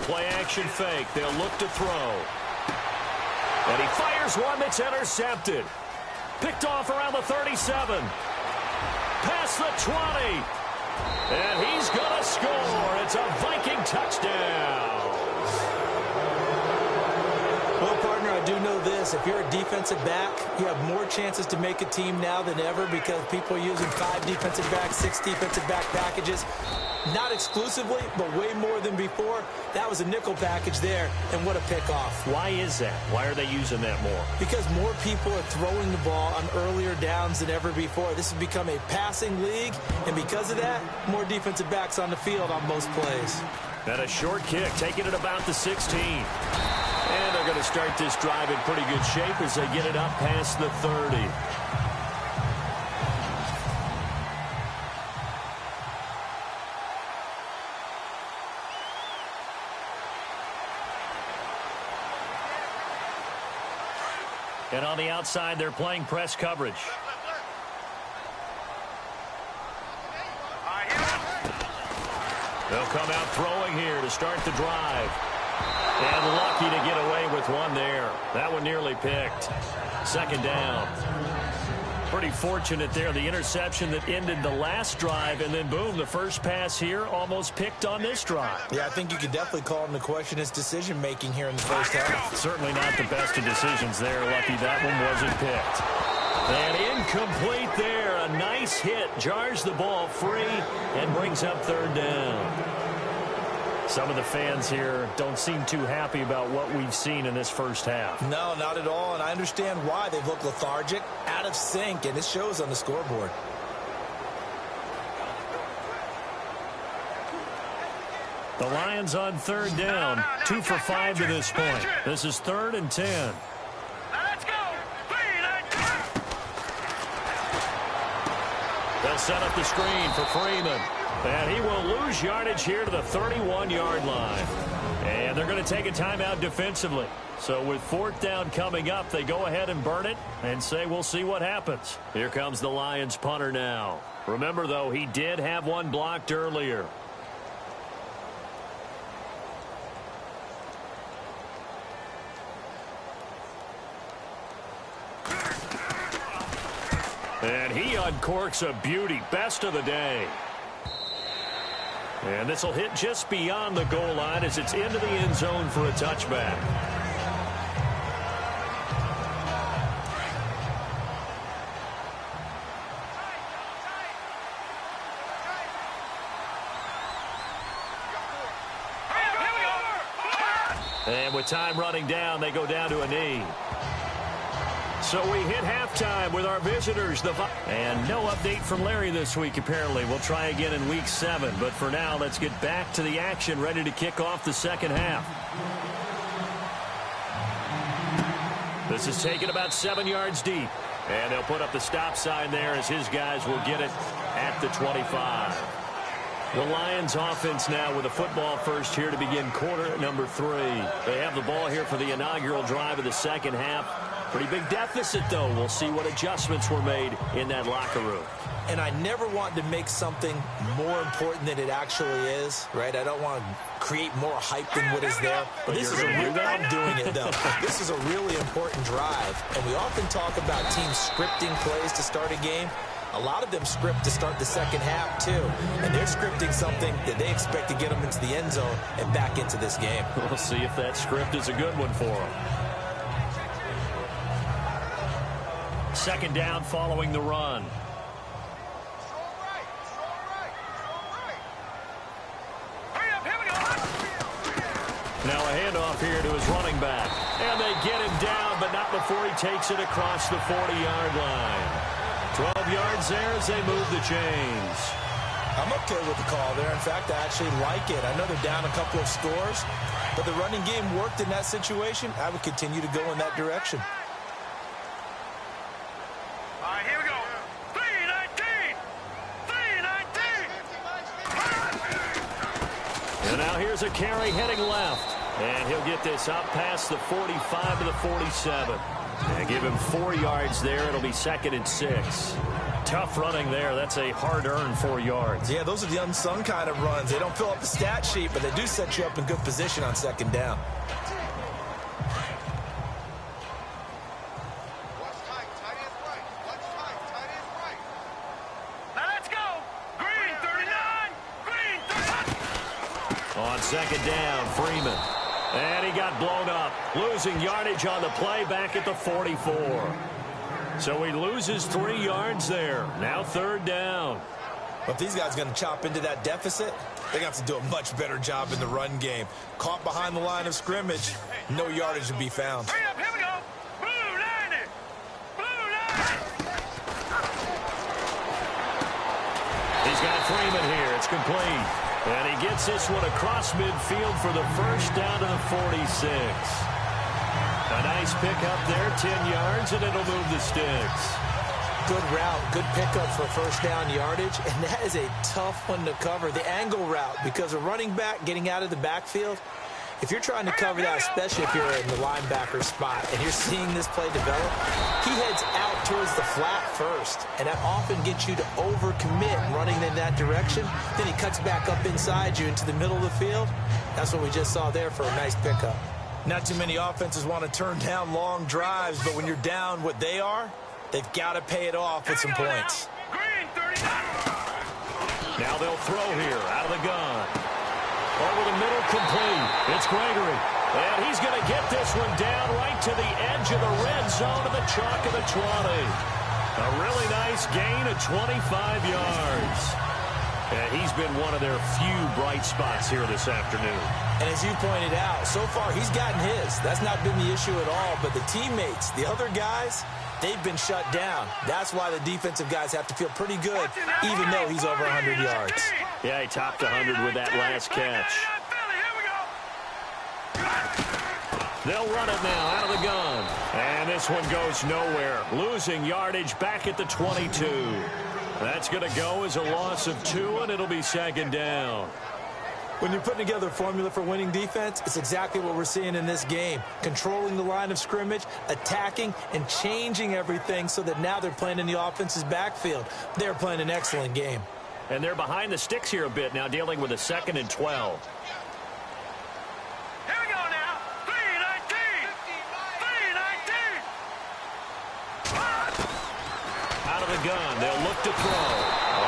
Play-action fake. They'll look to throw. And he fires one that's intercepted. Picked off around the 37. Past the 20. And he's going to score. It's a Viking touchdown. Well, partner, I do know this. If you're a defensive back, you have more chances to make a team now than ever because people are using 5 defensive backs, 6 defensive back packages. Not exclusively, but way more than before. That was a nickel package there, and what a pickoff. Why is that? Why are they using that more? Because more people are throwing the ball on earlier downs than ever before. This has become a passing league, and because of that, more defensive backs on the field on most plays. And a short kick, taking it about the 16. And they're going to start this drive in pretty good shape as they get it up past the 30. And on the outside, they're playing press coverage. They'll come out throwing here to start the drive. And lucky to get away with one there. That one nearly picked. Second down. Pretty fortunate there. The interception that ended the last drive, and then boom, the first pass here almost picked on this drive. Yeah, I think you could definitely call him to question his decision-making here in the first half. Certainly not the best of decisions there. Lucky that one wasn't picked. And incomplete there. A nice hit. Jars the ball free and brings up third down. Some of the fans here don't seem too happy about what we've seen in this first half. No, not at all, and I understand why. They've looked lethargic, out of sync, and it shows on the scoreboard. The Lions on third down, 2 for 5 to this point. This is 3rd and 10. Let's go. They'll set up the screen for Freeman. And he will lose yardage here to the 31-yard line. And they're going to take a timeout defensively. So with 4th down coming up, they go ahead and burn it and say we'll see what happens. Here comes the Lions punter now. Remember, though, he did have one blocked earlier. And he uncorks a beauty. Best of the day. And this will hit just beyond the goal line as it's into the end zone for a touchback. And with time running down, they go down to a knee. So we hit halftime with our visitors. And no update from Larry this week, apparently. We'll try again in Week 7. But for now, let's get back to the action, ready to kick off the second half. This is taken about 7 yards deep. And they'll put up the stop sign there as his guys will get it at the 25. The Lions offense now with a football first here to begin quarter number 3. They have the ball here for the inaugural drive of the second half. Pretty big deficit, though. We'll see what adjustments were made in that locker room. And I never want to make something more important than it actually is, right? I don't want to create more hype than what is there. But this is I'm doing it, though. This is a really important drive. And we often talk about teams scripting plays to start a game. A lot of them script to start the second half, too. And they're scripting something that they expect to get them into the end zone and back into this game. We'll see if that script is a good one for them. Second down following the run. Now a handoff here to his running back. And they get him down, but not before he takes it across the 40-yard line. 12 yards there as they move the chains. I'm okay with the call there. In fact, I actually like it. I know they're down a couple of scores, but the running game worked in that situation. I would continue to go in that direction. All right, here we go. 3-19. 3-19. And now here's a carry heading left. And he'll get this up past the 45 to the 47. And give him 4 yards there. It'll be 2nd and 6. Tough running there. That's a hard-earned 4 yards. Yeah, those are the unsung kind of runs. They don't fill up the stat sheet, but they do set you up in good position on second down. Now let's go. Green 39. Green 39. On second down, Freeman. And he got blown up, losing yardage on the play back at the 44. So he loses 3 yards there. Now third down. But if these guys are going to chop into that deficit, they're going to have to do a much better job in the run game. Caught behind the line of scrimmage, no yardage to be found. Hurry up, here we go. Blue 90. Blue 90. He's got Freeman here. It's complete. And he gets this one across midfield for the first down to the 46. A nice pickup there, 10 yards, and it'll move the sticks. Good route, good pickup for first down yardage, and that is a tough one to cover. The angle route, because a running back getting out of the backfield, if you're trying to cover that, especially if you're in the linebacker spot and you're seeing this play develop, he heads out towards the flat first, and that often gets you to overcommit running in that direction. Then he cuts back up inside you into the middle of the field. That's what we just saw there for a nice pickup. Not too many offenses want to turn down long drives, but when you're down what they are, they've got to pay it off with some points. Green 39. Now they'll throw here out of the gun. Over the middle, complete. It's Gregory. And he's going to get this one down right to the edge of the red zone of the chalk of the 20. A really nice gain of 25 yards. And he's been one of their few bright spots here this afternoon. And as you pointed out, so far he's gotten his. That's not been the issue at all. But the teammates, the other guys, they've been shut down. That's why the defensive guys have to feel pretty good, even though he's over 100 yards. Yeah, he topped 100 with that last catch. They'll run it now out of the gun. And this one goes nowhere. Losing yardage back at the 22. That's going to go as a loss of 2, and it'll be second down. When you're putting together a formula for winning defense, it's exactly what we're seeing in this game. Controlling the line of scrimmage, attacking, and changing everything so that now they're playing in the offense's backfield. They're playing an excellent game. And they're behind the sticks here a bit now, dealing with a 2nd and 12. Here we go now. 3-19. 3-19. Out of the gun, they'll look to throw.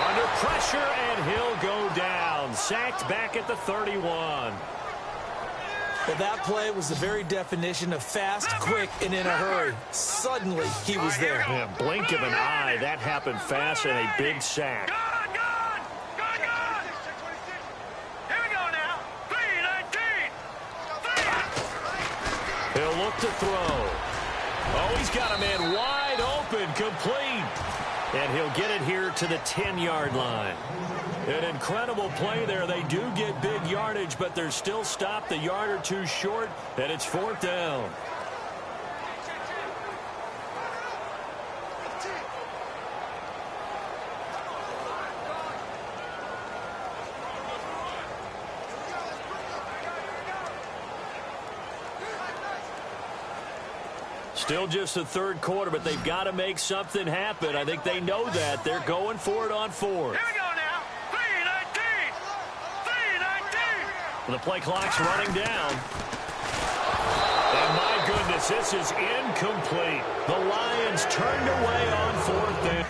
Under pressure, and he'll go down. Sacked back at the 31. Well, that play was the very definition of fast, quick, and in a hurry. Suddenly, he was there. Yeah, blink of an eye. That happened fast and a big sack. Gone. Here we go now. 3-19. He'll look to throw. Oh, he's got a man wide open, complete. And he'll get it here to the 10-yard line. An incredible play there. They do get big yardage, but they're still stopped a yard or two short, and it's 4th down. Still just the third quarter, but they've got to make something happen. I think they know that. They're going for it on 4th. Here we go now. 3:19. 3:19. The play clock's running down. And my goodness, this is incomplete. The Lions turned away on 4th down.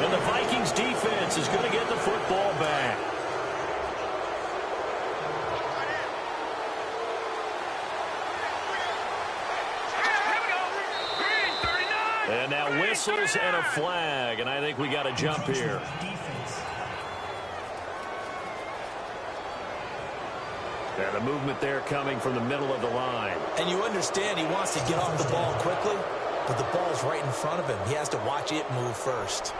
And the Vikings defense is going to get the football back. And now whistles and a flag, and I think we got a jump here. And a movement there coming from the middle of the line. And you understand he wants to get off the ball quickly, but the ball's right in front of him. He has to watch it move first.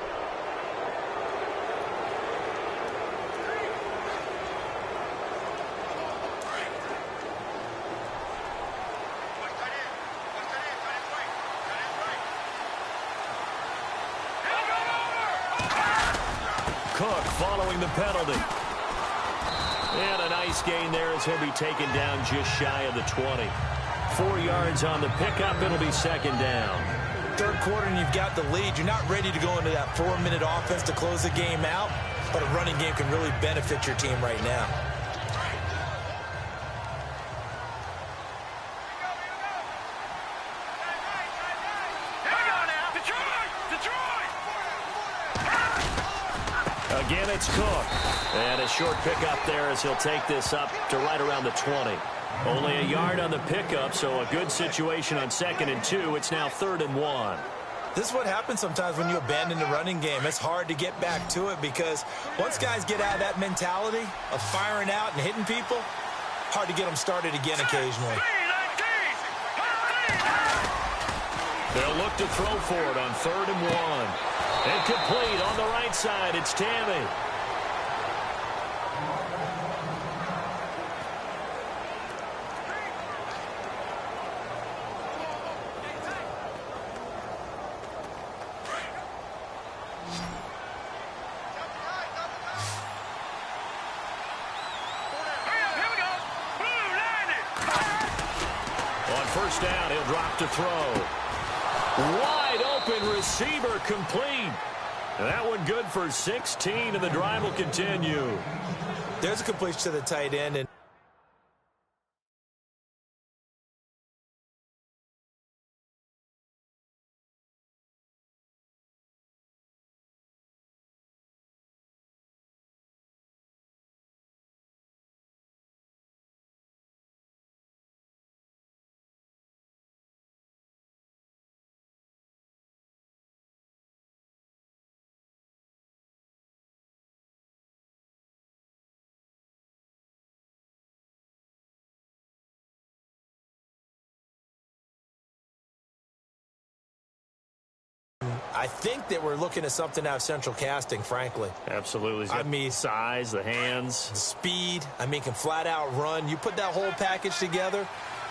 Cook following the penalty. And a nice gain there as he'll be taken down just shy of the 20. 4 yards on the pickup. It'll be 2nd down. Third quarter and you've got the lead. You're not ready to go into that 4-minute offense to close the game out, but a running game can really benefit your team right now. Again, it's Cook. And a short pickup there as he'll take this up to right around the 20. Only a yard on the pickup, so a good situation on 2nd and 2. It's now 3rd and 1. This is what happens sometimes when you abandon the running game. It's hard to get back to it because once guys get out of that mentality of firing out and hitting people, hard to get them started again occasionally. They'll look to throw for it on 3rd and 1. And complete on the right side. It's Tammy. On 1st down, he'll drop to throw. Wide open receiver, complete. That one good for 16, and the drive will continue. There's a completion to the tight end, and I think that we're looking at something out of central casting, frankly. Absolutely. I mean, size, the hands. Speed. I mean, can flat out run. You put that whole package together,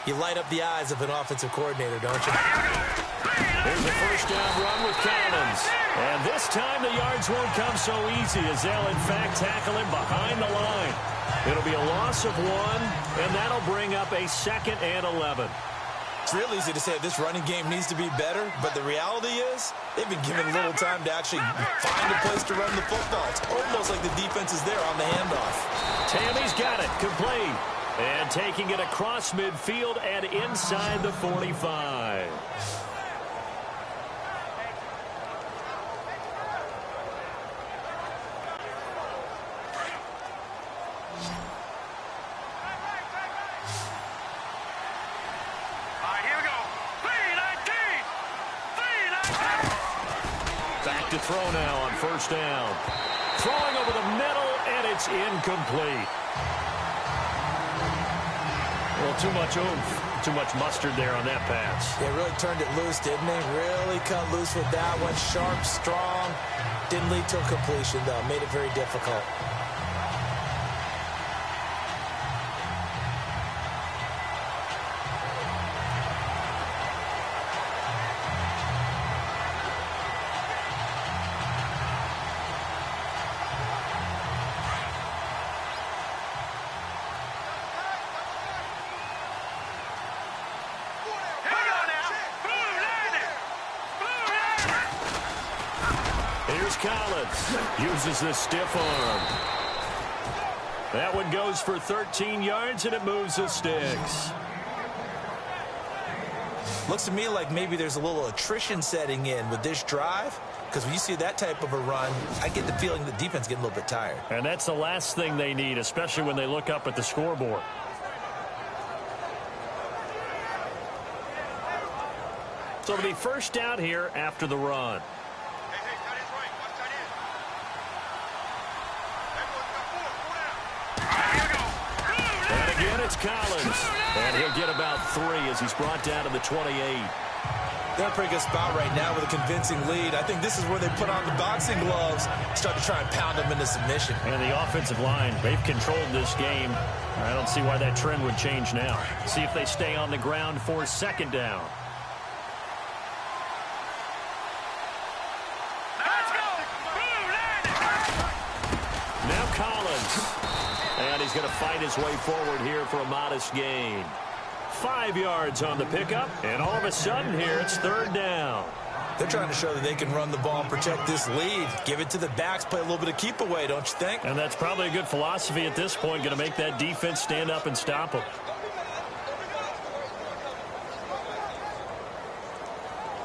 you light up the eyes of an offensive coordinator, don't you? Here's the 1st down run with Collins. And this time the yards won't come so easy as they'll, in fact, tackle him behind the line. It'll be a loss of 1, and that'll bring up a 2nd and 11. It's real easy to say this running game needs to be better, but the reality is they've been given little time to actually find a place to run the football. It's almost like the defense is there on the handoff. Tammy's got it, complete. And taking it across midfield and inside the 45. Back to throw now on first down. Throwing over the middle, and it's incomplete. Well, too much oomph, too much mustard there on that pass. They really turned it loose, didn't they? Really cut loose with that one. Sharp, strong. Didn't lead to a completion, though. Made it very difficult. Collins uses the stiff arm. That one goes for 13 yards, and it moves the sticks. Looks to me like maybe there's a little attrition setting in with this drive, because when you see that type of a run, I get the feeling the defense getting a little bit tired. And that's the last thing they need, especially when they look up at the scoreboard. So it'll be first down here after the run. It's Collins, and he'll get about 3 as he's brought down to the 28. They're in a pretty good spot right now with a convincing lead. I think this is where they put on the boxing gloves, start to try and pound them into submission. And the offensive line, they've controlled this game. I don't see why that trend would change now. See if they stay on the ground for second down. Now Collins. And he's going to fight his way forward here for a modest gain. 5 yards on the pickup, and all of a sudden here it's third down. They're trying to show that they can run the ball and protect this lead. Give it to the backs, play a little bit of keep away, don't you think? And that's probably a good philosophy at this point, going to make that defense stand up and stop them.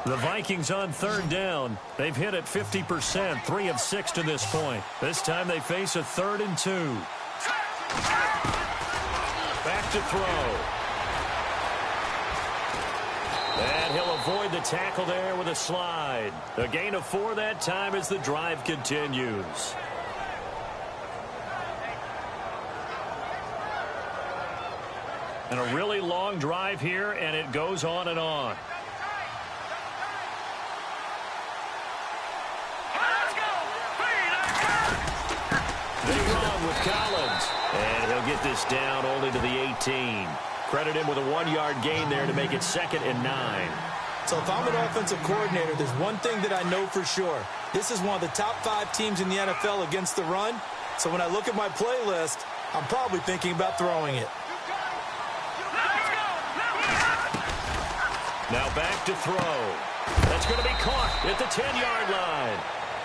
The Vikings on third down. They've hit it 50%, 3 of 6 to this point. This time they face a 3rd and 2. Back to throw. And he'll avoid the tackle there with a slide. A gain of 4 that time as the drive continues. And a really long drive here, and it goes on and on. They run with Collins. And he'll get this down only to the 18. Credit him with a 1-yard gain there to make it 2nd and 9. So if I'm an offensive coordinator, there's one thing that I know for sure. This is one of the top 5 teams in the NFL against the run. So when I look at my playlist, I'm probably thinking about throwing it. Now back to throw. That's going to be caught at the 10-yard line.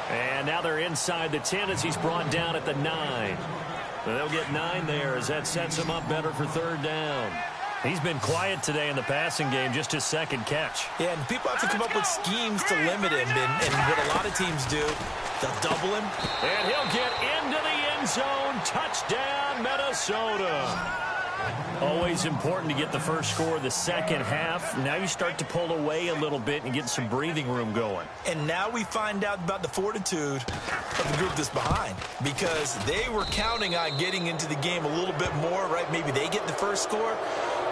And now they're inside the 10 as he's brought down at the 9. They'll get 9 there as that sets him up better for third down. He's been quiet today in the passing game, just his 2nd catch. Yeah, and people have to come up with schemes to limit him. And what a lot of teams do, they'll double him. And he'll get into the end zone. Touchdown, Minnesota. Always important to get the first score of the second half. Now you start to pull away a little bit and get some breathing room going. And now we find out about the fortitude of the group that's behind, because they were counting on getting into the game a little bit more, right? Maybe they get the first score.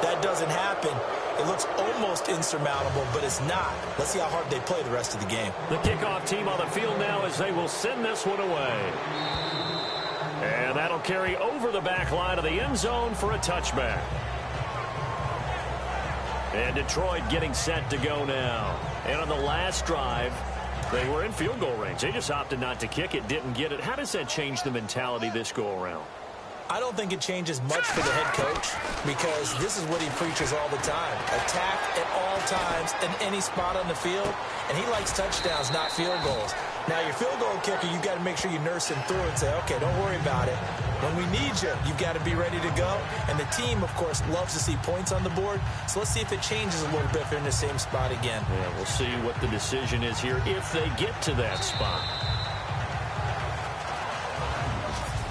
That doesn't happen. It looks almost insurmountable, but it's not. Let's see how hard they play the rest of the game. The kickoff team on the field now as they will send this one away. And that'll carry over the back line of the end zone for a touchback. And Detroit getting set to go now. And on the last drive, they were in field goal range. They just opted not to kick it, didn't get it. How does that change the mentality this go-around? I don't think it changes much for the head coach because this is what he preaches all the time. Attack at all times in any spot on the field, and he likes touchdowns, not field goals. Now, your field goal kicker, you've got to make sure you nurse him through and say, okay, don't worry about it. When we need you, you've got to be ready to go. And the team, of course, loves to see points on the board. So let's see if it changes a little bit if they're in the same spot again. Yeah, we'll see what the decision is here if they get to that spot.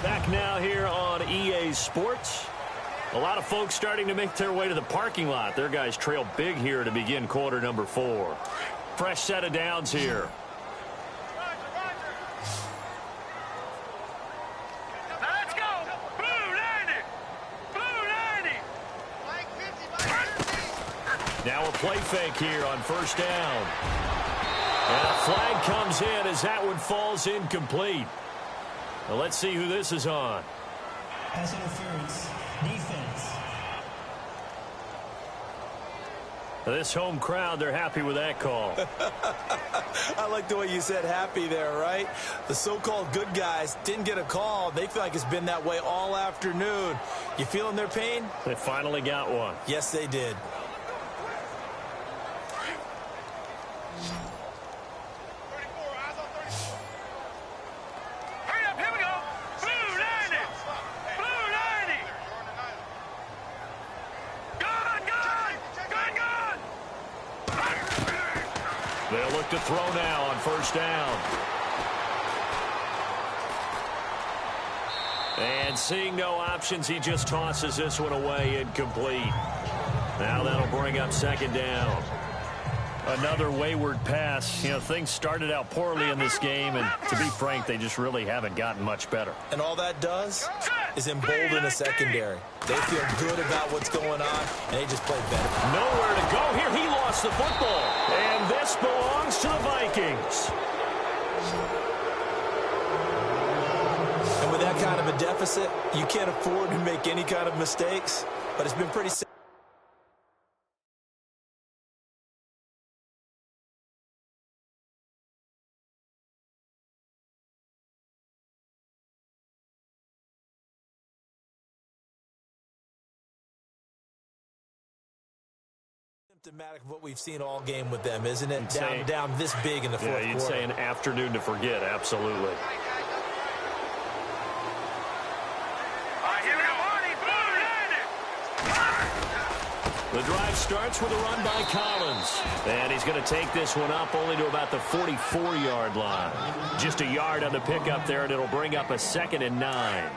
Back now here on EA Sports. A lot of folks starting to make their way to the parking lot. Their guys trail big here to begin quarter number 4. Fresh set of downs here. Let's go. Blue 90. Blue 90. Now a play fake here on first down. And a flag comes in as that one falls incomplete. Well, let's see who this is on. Pass interference. Defense. This home crowd, they're happy with that call. I like the way you said happy there, right? The so-called good guys didn't get a call. They feel like it's been that way all afternoon. You feeling their pain? They finally got one. Yes, they did. Hurry up, here we go. Blue 90. Blue 90. Gun, gun. Gun, gun. They'll look to throw now on first down. And seeing no options, he just tosses this one away incomplete. Now that'll bring up second down. Another wayward pass. You know, things started out poorly in this game, and to be frank, they just really haven't gotten much better. And all that does is embolden a secondary. They feel good about what's going on, and they just play better. Nowhere to go here. He lost the football. And this belongs to the Vikings. And with that kind of a deficit, you can't afford to make any kind of mistakes, but it's been pretty symptomatic of what we've seen all game with them, isn't it? Down this big in the fourth quarter. Yeah, you'd say an afternoon to forget, absolutely. All right, here we go. Blue 90. The drive starts with a run by Collins. And he's going to take this one up only to about the 44-yard line. Just a yard on the pickup there, and it'll bring up a 2nd and 9.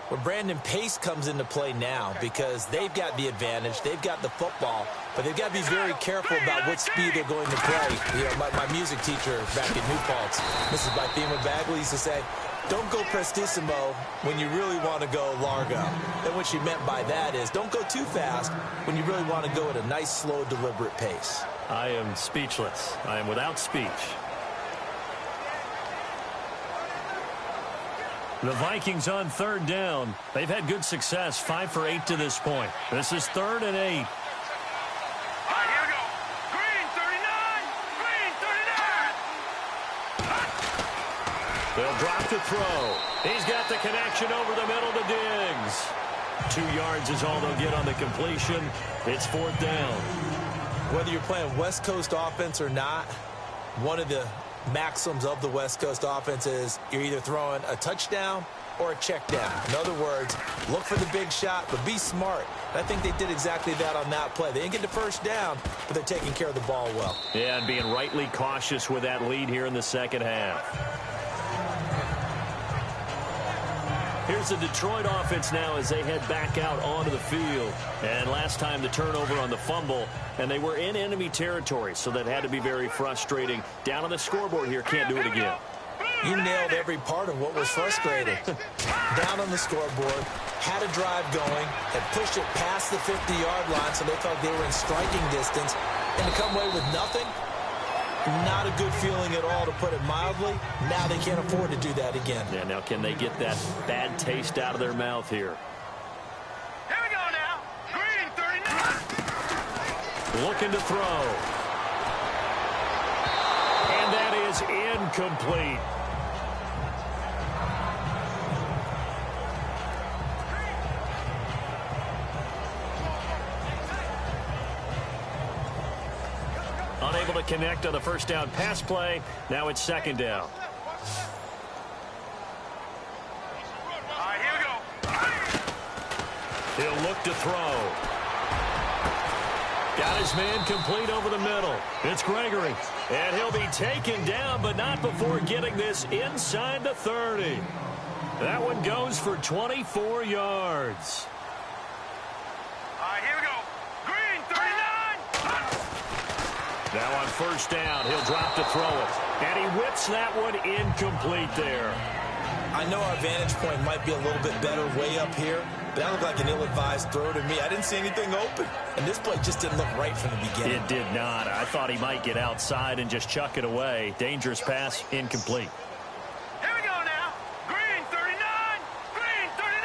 Well, Brandon, pace comes into play now because they've got the advantage. They've got the football, but they've got to be very careful about what speed they're going to play. You know, my music teacher back at New Paltz, Mrs. Bythema Bagley, used to say, don't go prestissimo when you really want to go largo. And what she meant by that is don't go too fast when you really want to go at a nice, slow, deliberate pace. I am speechless. I am without speech. The Vikings on third down. They've had good success, 5 for 8 to this point. This is 3rd and 8. All right, here we go. Green 39. Green 39. They'll drop the throw. He's got the connection over the middle to Diggs. 2 yards is all they'll get on the completion. It's 4th down. Whether you're playing West Coast offense or not, one of the maxims of the West Coast offense is you're either throwing a touchdown or a check down. In other words, look for the big shot, but be smart. And I think they did exactly that on that play. They didn't get the first down, but they're taking care of the ball well. Yeah, and being rightly cautious with that lead here in the second half. Here's the Detroit offense now as they head back out onto the field. And last time the turnover on the fumble, and they were in enemy territory, so that had to be very frustrating. Down on the scoreboard here, can't do it again. You nailed every part of what was frustrating. Down on the scoreboard, had a drive going, had pushed it past the 50-yard line, so they thought they were in striking distance, and to come away with nothing, not a good feeling at all, to put it mildly. Now they can't afford to do that again. Yeah, now can they get that bad taste out of their mouth here? Here we go now. Green 39. Looking to throw. And that is incomplete. unable to connect on the first down pass play. Now it's second down. All right, here we go. He'll look to throw. Got his man complete over the middle. It's Gregory. And he'll be taken down, but not before getting this inside the 30. That one goes for 24 yards. All right, here we go. Green, 39. Now on first down, he'll drop to throw it. And he whips that one incomplete there. I know our vantage point might be a little bit better way up here, but that looked like an ill-advised throw to me. I didn't see anything open, and this play just didn't look right from the beginning. It did not. I thought he might get outside and just chuck it away. Dangerous pass, incomplete. Here we go now. Green, 39. Green, 39.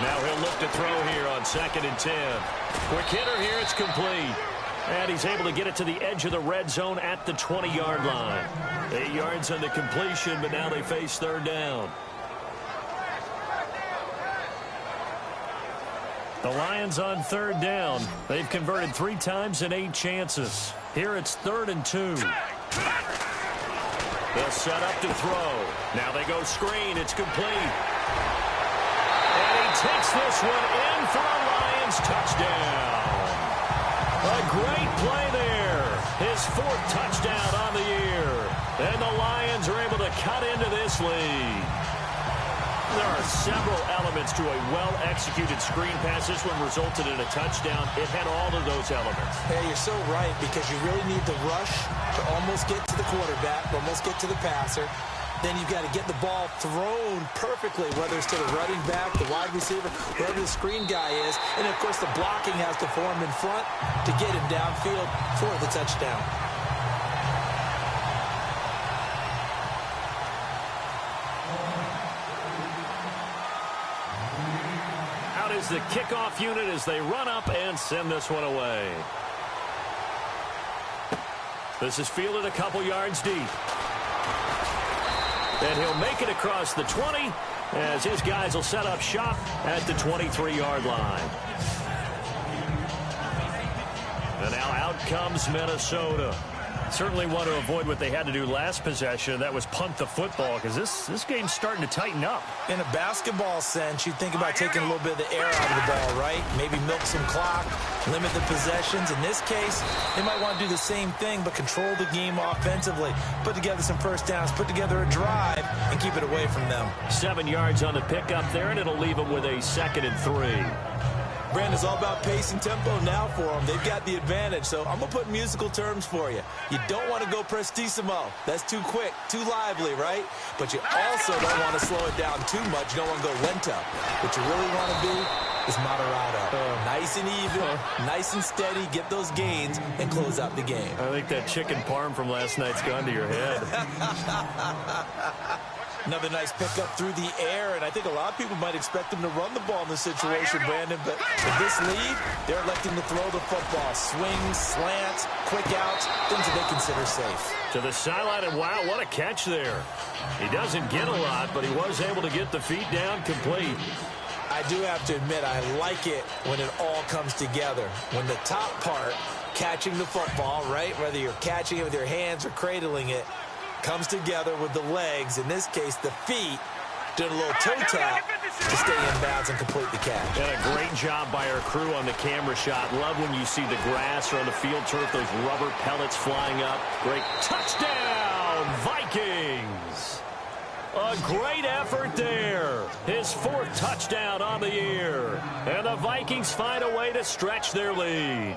Now he'll look to throw here on 2nd and 10. Quick hitter here, it's complete. And he's able to get it to the edge of the red zone at the 20-yard line. 8 yards on the completion, but now they face third down. The Lions on third down. They've converted 3 times in 8 chances. Here it's 3rd and 2. They'll set up to throw. Now they go screen. It's complete. And he takes this one in for a Lions touchdown. A great play there. His 4th touchdown on the year. And the Lions are able to cut into this lead. There are several elements to a well-executed screen pass. This one resulted in a touchdown. It had all of those elements. Hey, you're so right, because you really need the rush to almost get to the quarterback, almost get to the passer. Then you've got to get the ball thrown perfectly, whether it's to the running back, the wide receiver, wherever the screen guy is. And, of course, the blocking has to form in front to get him downfield for the touchdown. Out is the kickoff unit as they run up and send this one away. This is fielded a couple yards deep. And he'll make it across the 20 as his guys will set up shop at the 23-yard line. And now out comes Minnesota. Certainly want to avoid what they had to do last possession. That was punt the football, because this game's starting to tighten up. In a basketball sense, you think about taking a little bit of the air out of the ball, right? Maybe milk some clock, limit the possessions. In this case, they might want to do the same thing, but control the game offensively. Put together some first downs, put together a drive, and keep it away from them. 7 yards on the pickup there, and it'll leave them with a 2nd and 3. Brand, is all about pace and tempo now for them. They've got the advantage, so I'm going to put musical terms for you. You don't want to go prestissimo. That's too quick, too lively, right? But you also don't want to slow it down too much. You don't want to go lento. What you really want to be is moderato. Nice and even, nice and steady, get those gains, and close out the game. I think that chicken parm from last night's gone to your head. Another nice pickup through the air, and I think a lot of people might expect them to run the ball in this situation, Brandon, but with this lead, they're electing to throw the football. Swings, slants, quick outs, things that they consider safe. To the sideline, and wow, what a catch there. He doesn't get a lot, but he was able to get the feet down complete. I do have to admit, I like it when it all comes together. When the top part, catching the football, right, whether you're catching it with your hands or cradling it, comes together with the legs, in this case the feet, doing a little toe tap to stay in bounds and complete the catch. And a great job by our crew on the camera shot. Love when you see the grass or on the field turf, those rubber pellets flying up. Great touchdown, Vikings! A great effort there. His 4th touchdown on the year. And the Vikings find a way to stretch their lead.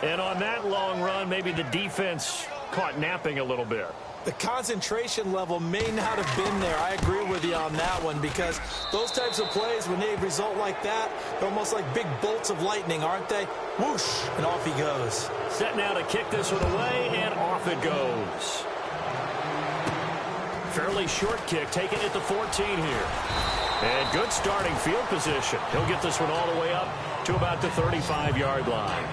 And on that long run, maybe the defense caught napping a little bit. The concentration level may not have been there. I agree with you on that one, because those types of plays, when they result like that, they're almost like big bolts of lightning, aren't they? Whoosh, and off he goes. Set now to kick this one away, and off it goes. Fairly short kick, taking it to 14 here. And good starting field position. He'll get this one all the way up to about the 35-yard line.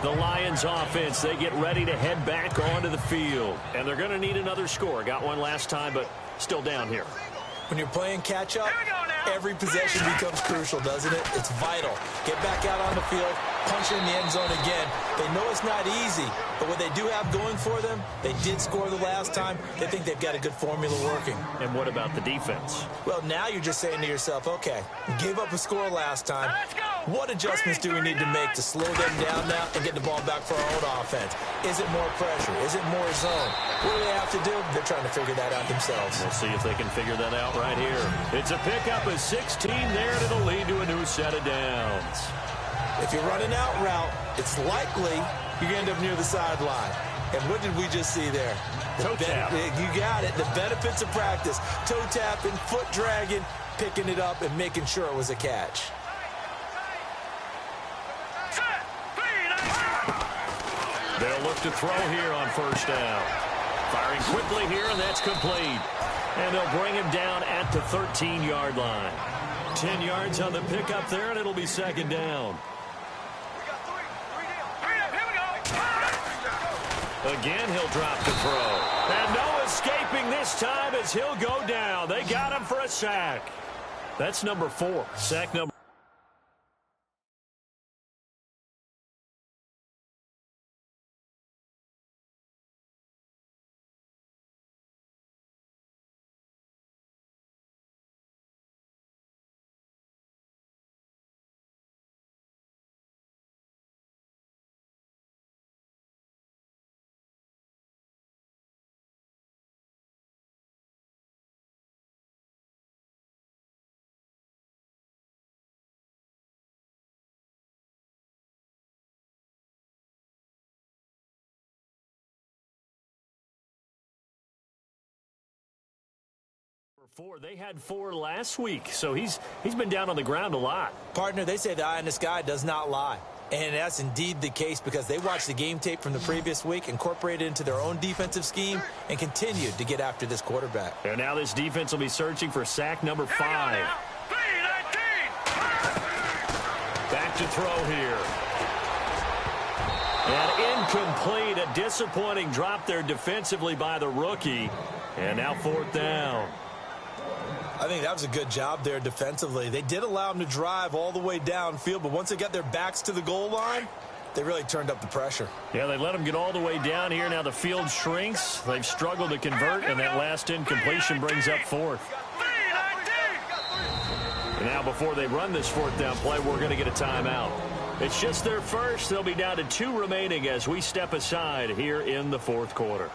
The Lions offense, they get ready to head back onto the field. And they're going to need another score. Got one last time, but still down here. When you're playing catch-up, every possession becomes crucial, doesn't it? It's vital. Get back out on the field, punch in the end zone again. They know it's not easy, but what they do have going for them, they did score the last time. They think they've got a good formula working. And what about the defense? Well, now you're just saying to yourself, okay, we gave up a score last time. What adjustments do we need to make to slow them down now and get the ball back for our own offense? Is it more pressure? Is it more zone? What do they have to do? They're trying to figure that out themselves. We'll see if they can figure that out right here. It's a pickup of 16 there, and it'll lead to a new set of downs. If you run an out route, it's likely you end up near the sideline. And what did we just see there? Toe tap. You got it. The benefits of practice. Toe tapping, foot dragging, picking it up, and making sure it was a catch. They'll look to throw here on first down. Firing quickly here, and that's complete. And they'll bring him down at the 13-yard line. 10 yards on the pickup there, and it'll be second down. Again, he'll drop the throw. And no escaping this time as he'll go down. They got him for a sack. That's number 4. Sack number. They had 4 last week, so he's been down on the ground a lot. Partner, they say the eye in the sky does not lie. And that's indeed the case because they watched the game tape from the previous week, incorporated it into their own defensive scheme, and continued to get after this quarterback. And now this defense will be searching for sack number 5. Back to throw here. And incomplete. A disappointing drop there defensively by the rookie. And now 4th down. I think that was a good job there defensively. They did allow them to drive all the way downfield, but once they got their backs to the goal line, they really turned up the pressure. Yeah, they let them get all the way down here. Now the field shrinks. They've struggled to convert, and that last incompletion brings up 4th. And now before they run this 4th down play, we're going to get a timeout. It's just their first. They'll be down to 2 remaining as we step aside here in the 4th quarter.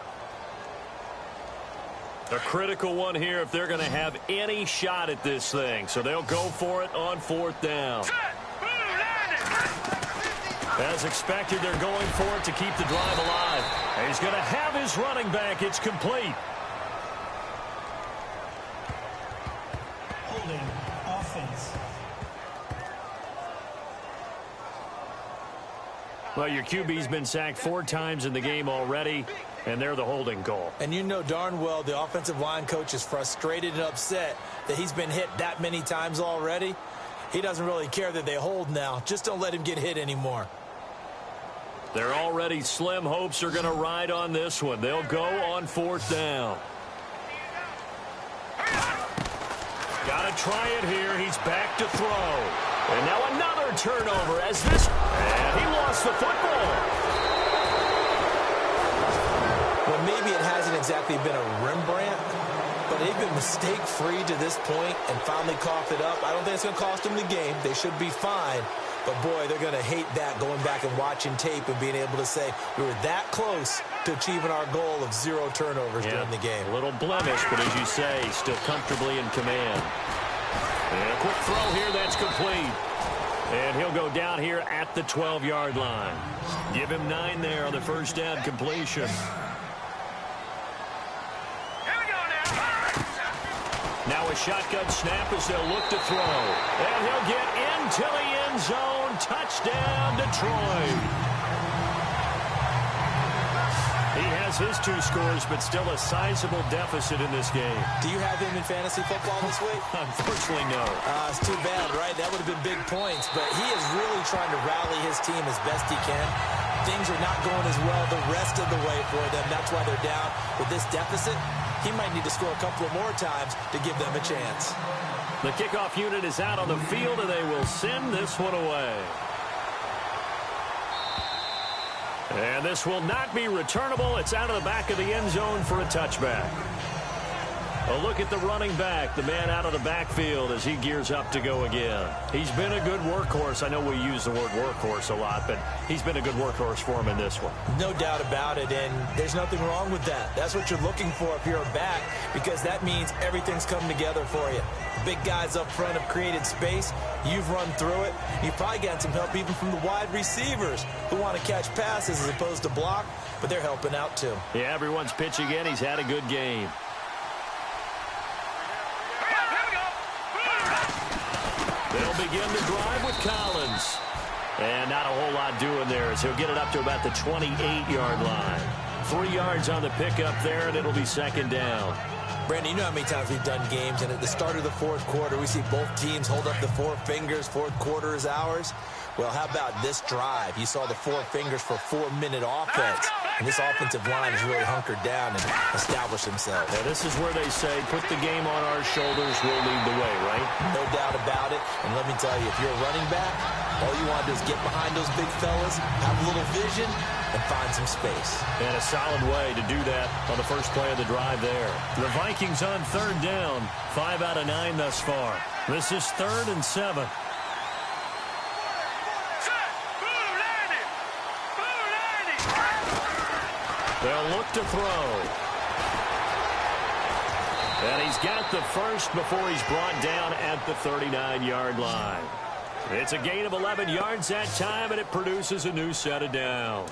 A critical one here if they're going to have any shot at this thing. So they'll go for it on 4th down. As expected, they're going for it to keep the drive alive. And he's going to have his running back. It's complete. Holding offense. Well, your QB's been sacked 4 times in the game already, and they're the holding call. And you know darn well the offensive line coach is frustrated and upset that he's been hit that many times already. He doesn't really care that they hold now. Just don't let him get hit anymore. Their already slim hopes are going to ride on this one. They'll go on 4th down. Got to try it here. He's back to throw. And now another turnover as this... And he lost the football. Well, maybe it hasn't exactly been a Rembrandt, but they've been mistake-free to this point and finally coughed it up. I don't think it's going to cost them the game. They should be fine. But, boy, they're going to hate that, going back and watching tape and being able to say we were that close to achieving our goal of 0 turnovers during the game. A little blemish, but as you say, still comfortably in command. And a quick throw here, that's complete. And he'll go down here at the 12-yard line. Give him 9 there on the first down completion. Now a shotgun snap as they'll look to throw. And he'll get into the end zone. Touchdown, Detroit. He has his 2 scores, but still a sizable deficit in this game. Do you have him in fantasy football this week? Unfortunately, no. It's too bad, right? That would have been big points. But he is really trying to rally his team as best he can. Things are not going as well the rest of the way for them. That's why they're down with this deficit. he might need to score a couple of more times to give them a chance. The kickoff unit is out on the field, and they will send this one away. And this will not be returnable. It's out of the back of the end zone for a touchback. A look at the running back, the man out of the backfield as he gears up to go again. He's been a good workhorse. I know we use the word workhorse a lot, but he's been a good workhorse for him in this one. No doubt about it, and there's nothing wrong with that. That's what you're looking for if you're a back, because that means everything's come together for you. The big guys up front have created space. You've run through it. You've probably gotten some help even from the wide receivers who want to catch passes as opposed to block, but they're helping out too. Yeah, everyone's pitching in. He's had a good game. They'll begin the drive with Collins. And not a whole lot doing there as he'll get it up to about the 28-yard line. 3 yards on the pickup there, and it'll be second down. Brandon, you know how many times we've done games, and at the start of the fourth quarter, we see both teams hold up the four fingers, fourth quarter is ours. Well, how about this drive? You saw the four fingers for 4-minute offense, and this offensive line has really hunkered down and established themselves. Now, this is where they say, put the game on our shoulders, we'll lead the way, right? No doubt about it, and let me tell you, if you're a running back, all you want to do is get behind those big fellas, have a little vision, and find some space. And a solid way to do that on the first play of the drive there. The Vikings on third down, 5 out of 9 thus far. This is 3rd and 7. They'll look to throw. And he's got the first before he's brought down at the 39-yard line. It's a gain of 11 yards that time, and it produces a new set of downs.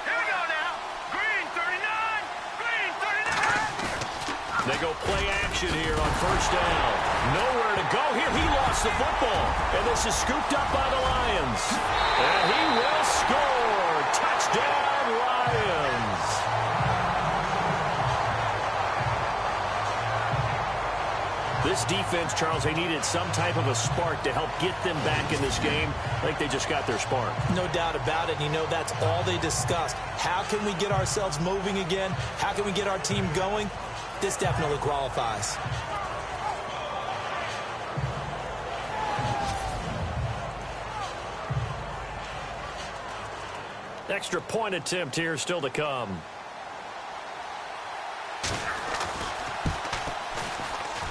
Here we go now. Green 39. Green 39. They go play action here on first down. Nowhere to go here. He lost the football. And this is scooped up by the Lions. And he will score. Touchdown, Lions. This defense, Charles, they needed some type of a spark to help get them back in this game. I think they just got their spark. No doubt about it. You know, that's all they discussed. How can we get ourselves moving again? How can we get our team going? This definitely qualifies. Extra point attempt here still to come.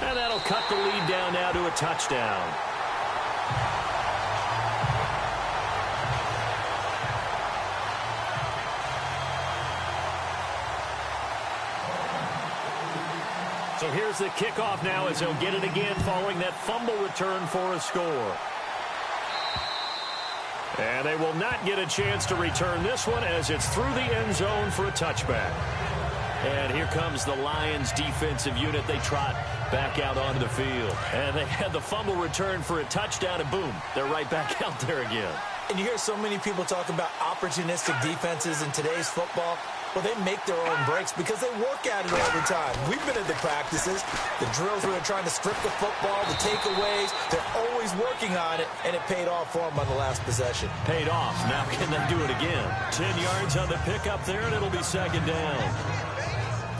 And that'll cut the lead down now to a touchdown. So here's the kickoff now as he'll get it again following that fumble return for a score. And they will not get a chance to return this one as it's through the end zone for a touchback. And here comes the Lions defensive unit. They trot back out onto the field. And they had the fumble return for a touchdown, and boom, they're right back out there again. And you hear so many people talk about opportunistic defenses in today's football. Well, they make their own breaks because they work at it all the time. We've been at the practices, the drills where they're trying to strip the football, the takeaways. They're always working on it, and it paid off for them on the last possession. Paid off. Now can they do it again? 10 yards on the pickup there, and it'll be second down.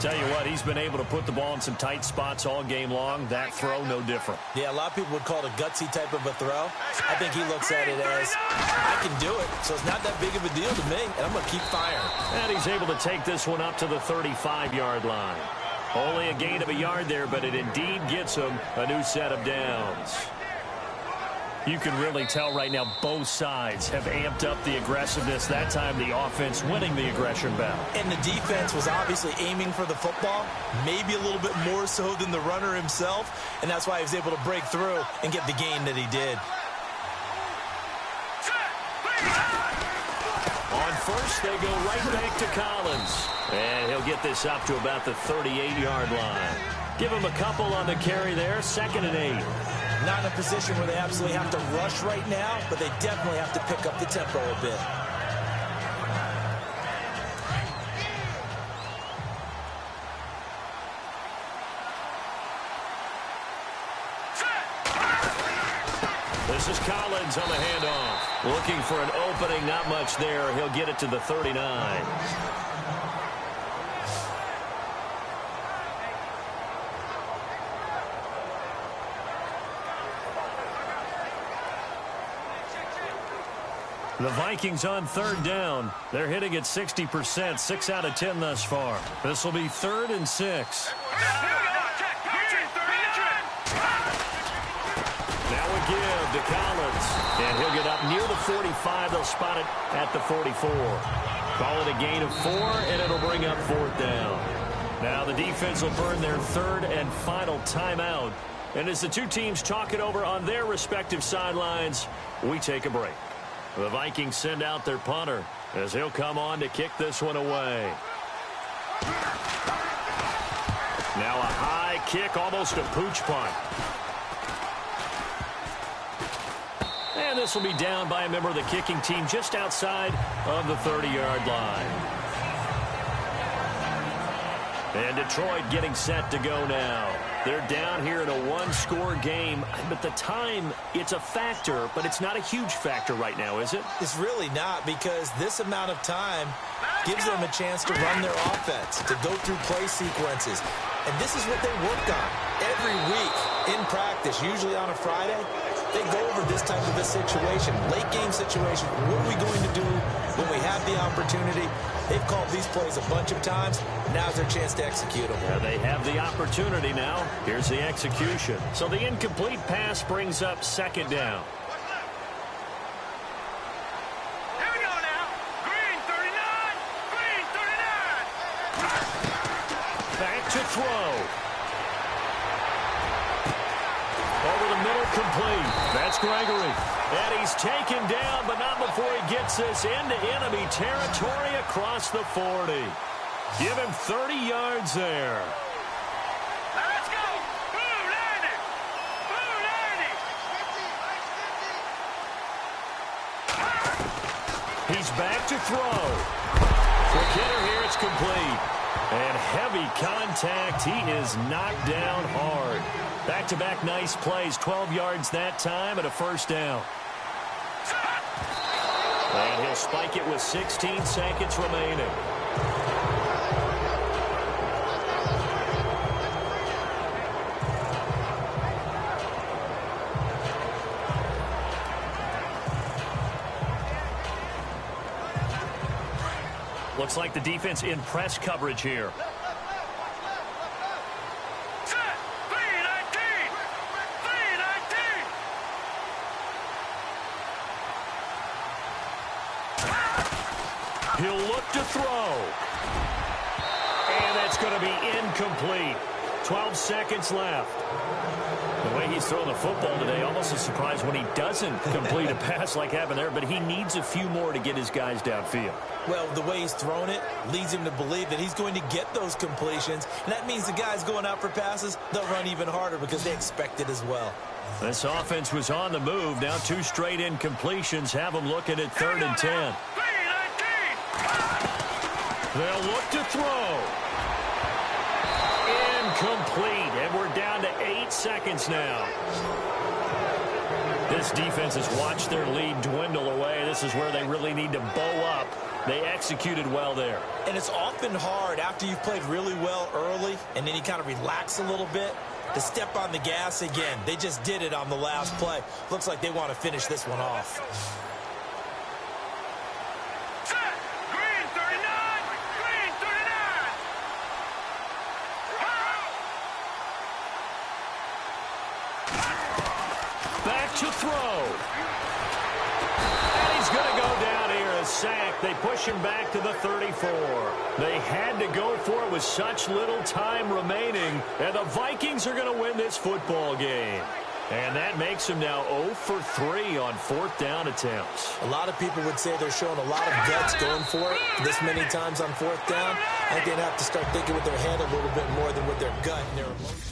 Tell you what, he's been able to put the ball in some tight spots all game long. That throw, no different. Yeah, a lot of people would call it a gutsy type of a throw. I think he looks at it as, I can do it, so it's not that big of a deal to me, and I'm going to keep firing. And he's able to take this one up to the 35-yard line. Only a gain of a yard there, but it indeed gets him a new set of downs. You can really tell right now both sides have amped up the aggressiveness. That time the offense winning the aggression battle. And the defense was obviously aiming for the football, maybe a little bit more so than the runner himself, and that's why he was able to break through and get the gain that he did. On first, they go right back to Collins. And he'll get this up to about the 38-yard line. Give him a couple on the carry there, 2nd and 8. Not in a position where they absolutely have to rush right now, but they definitely have to pick up the tempo a bit. This is Collins on the handoff. Looking for an opening, not much there. He'll get it to the 39. The Vikings on third down. They're hitting at 60%, 6 out of 10 thus far. This will be 3rd and 6. Now a give to Collins. And he'll get up near the 45. They'll spot it at the 44. Call it a gain of 4, and it'll bring up 4th down. Now the defense will burn their 3rd and final timeout. And as the two teams talk it over on their respective sidelines, we take a break. The Vikings send out their punter as he'll come on to kick this one away. Now a high kick, almost a pooch punt. And this will be down by a member of the kicking team just outside of the 30-yard line. And Detroit getting set to go now. They're down here in a one-score game, but the time, it's a factor, but it's not a huge factor right now, is it? It's really not, because this amount of time gives them a chance to run their offense, to go through play sequences. And this is what they work on every week in practice, usually on a Friday. They go over this type of a situation, late game situation. What are we going to do when we have the opportunity? They've called these plays a bunch of times. Now's their chance to execute them. Yeah, they have the opportunity now. Here's the execution. So the incomplete pass brings up 2nd down. Here we go now. Green 39. Green 39. Back to throw. Over the middle, complete. That's Gregory. And he's taken down, but not before he gets this into enemy territory across the 40. Give him 30 yards there. Now let's go. Blue 90. Blue 90. He's back to throw. Quick hitter here, it's complete. And heavy contact. He is knocked down hard. Back-to-back nice plays. 12 yards that time and a 1st down. And he'll spike it with 16 seconds remaining. Looks like the defense in press coverage here. Set. 319. 319. He'll look to throw. And that's going to be incomplete. 12 seconds left. The way he's throwing the football today, almost a surprise when he doesn't complete a pass like happened there, but he needs a few more to get his guys downfield. Well, the way he's thrown it leads him to believe that he's going to get those completions. And that means the guys going out for passes, they'll run even harder because they expect it as well. This offense was on the move. Now 2 straight incompletions have them looking at 3rd and 10. 319. They'll look to throw. Incomplete, and we're down to 8 seconds now. This defense has watched their lead dwindle away. This is where they really need to bow up. They executed well there. And it's often hard after you've played really well early and then you kind of relax a little bit to step on the gas again. They just did it on the last play. Looks like they want to finish this one off. Set. Green 39. Green 39. Back to throw. And he's going to go down here, a sack. They push him back to the 34. They had to go for it with such little time remaining. And the Vikings are going to win this football game. And that makes them now 0 for 3 on 4th down attempts. A lot of people would say they're showing a lot of guts going for it this many times on 4th down. I think they'd have to start thinking with their head a little bit more than with their gut and their emotions.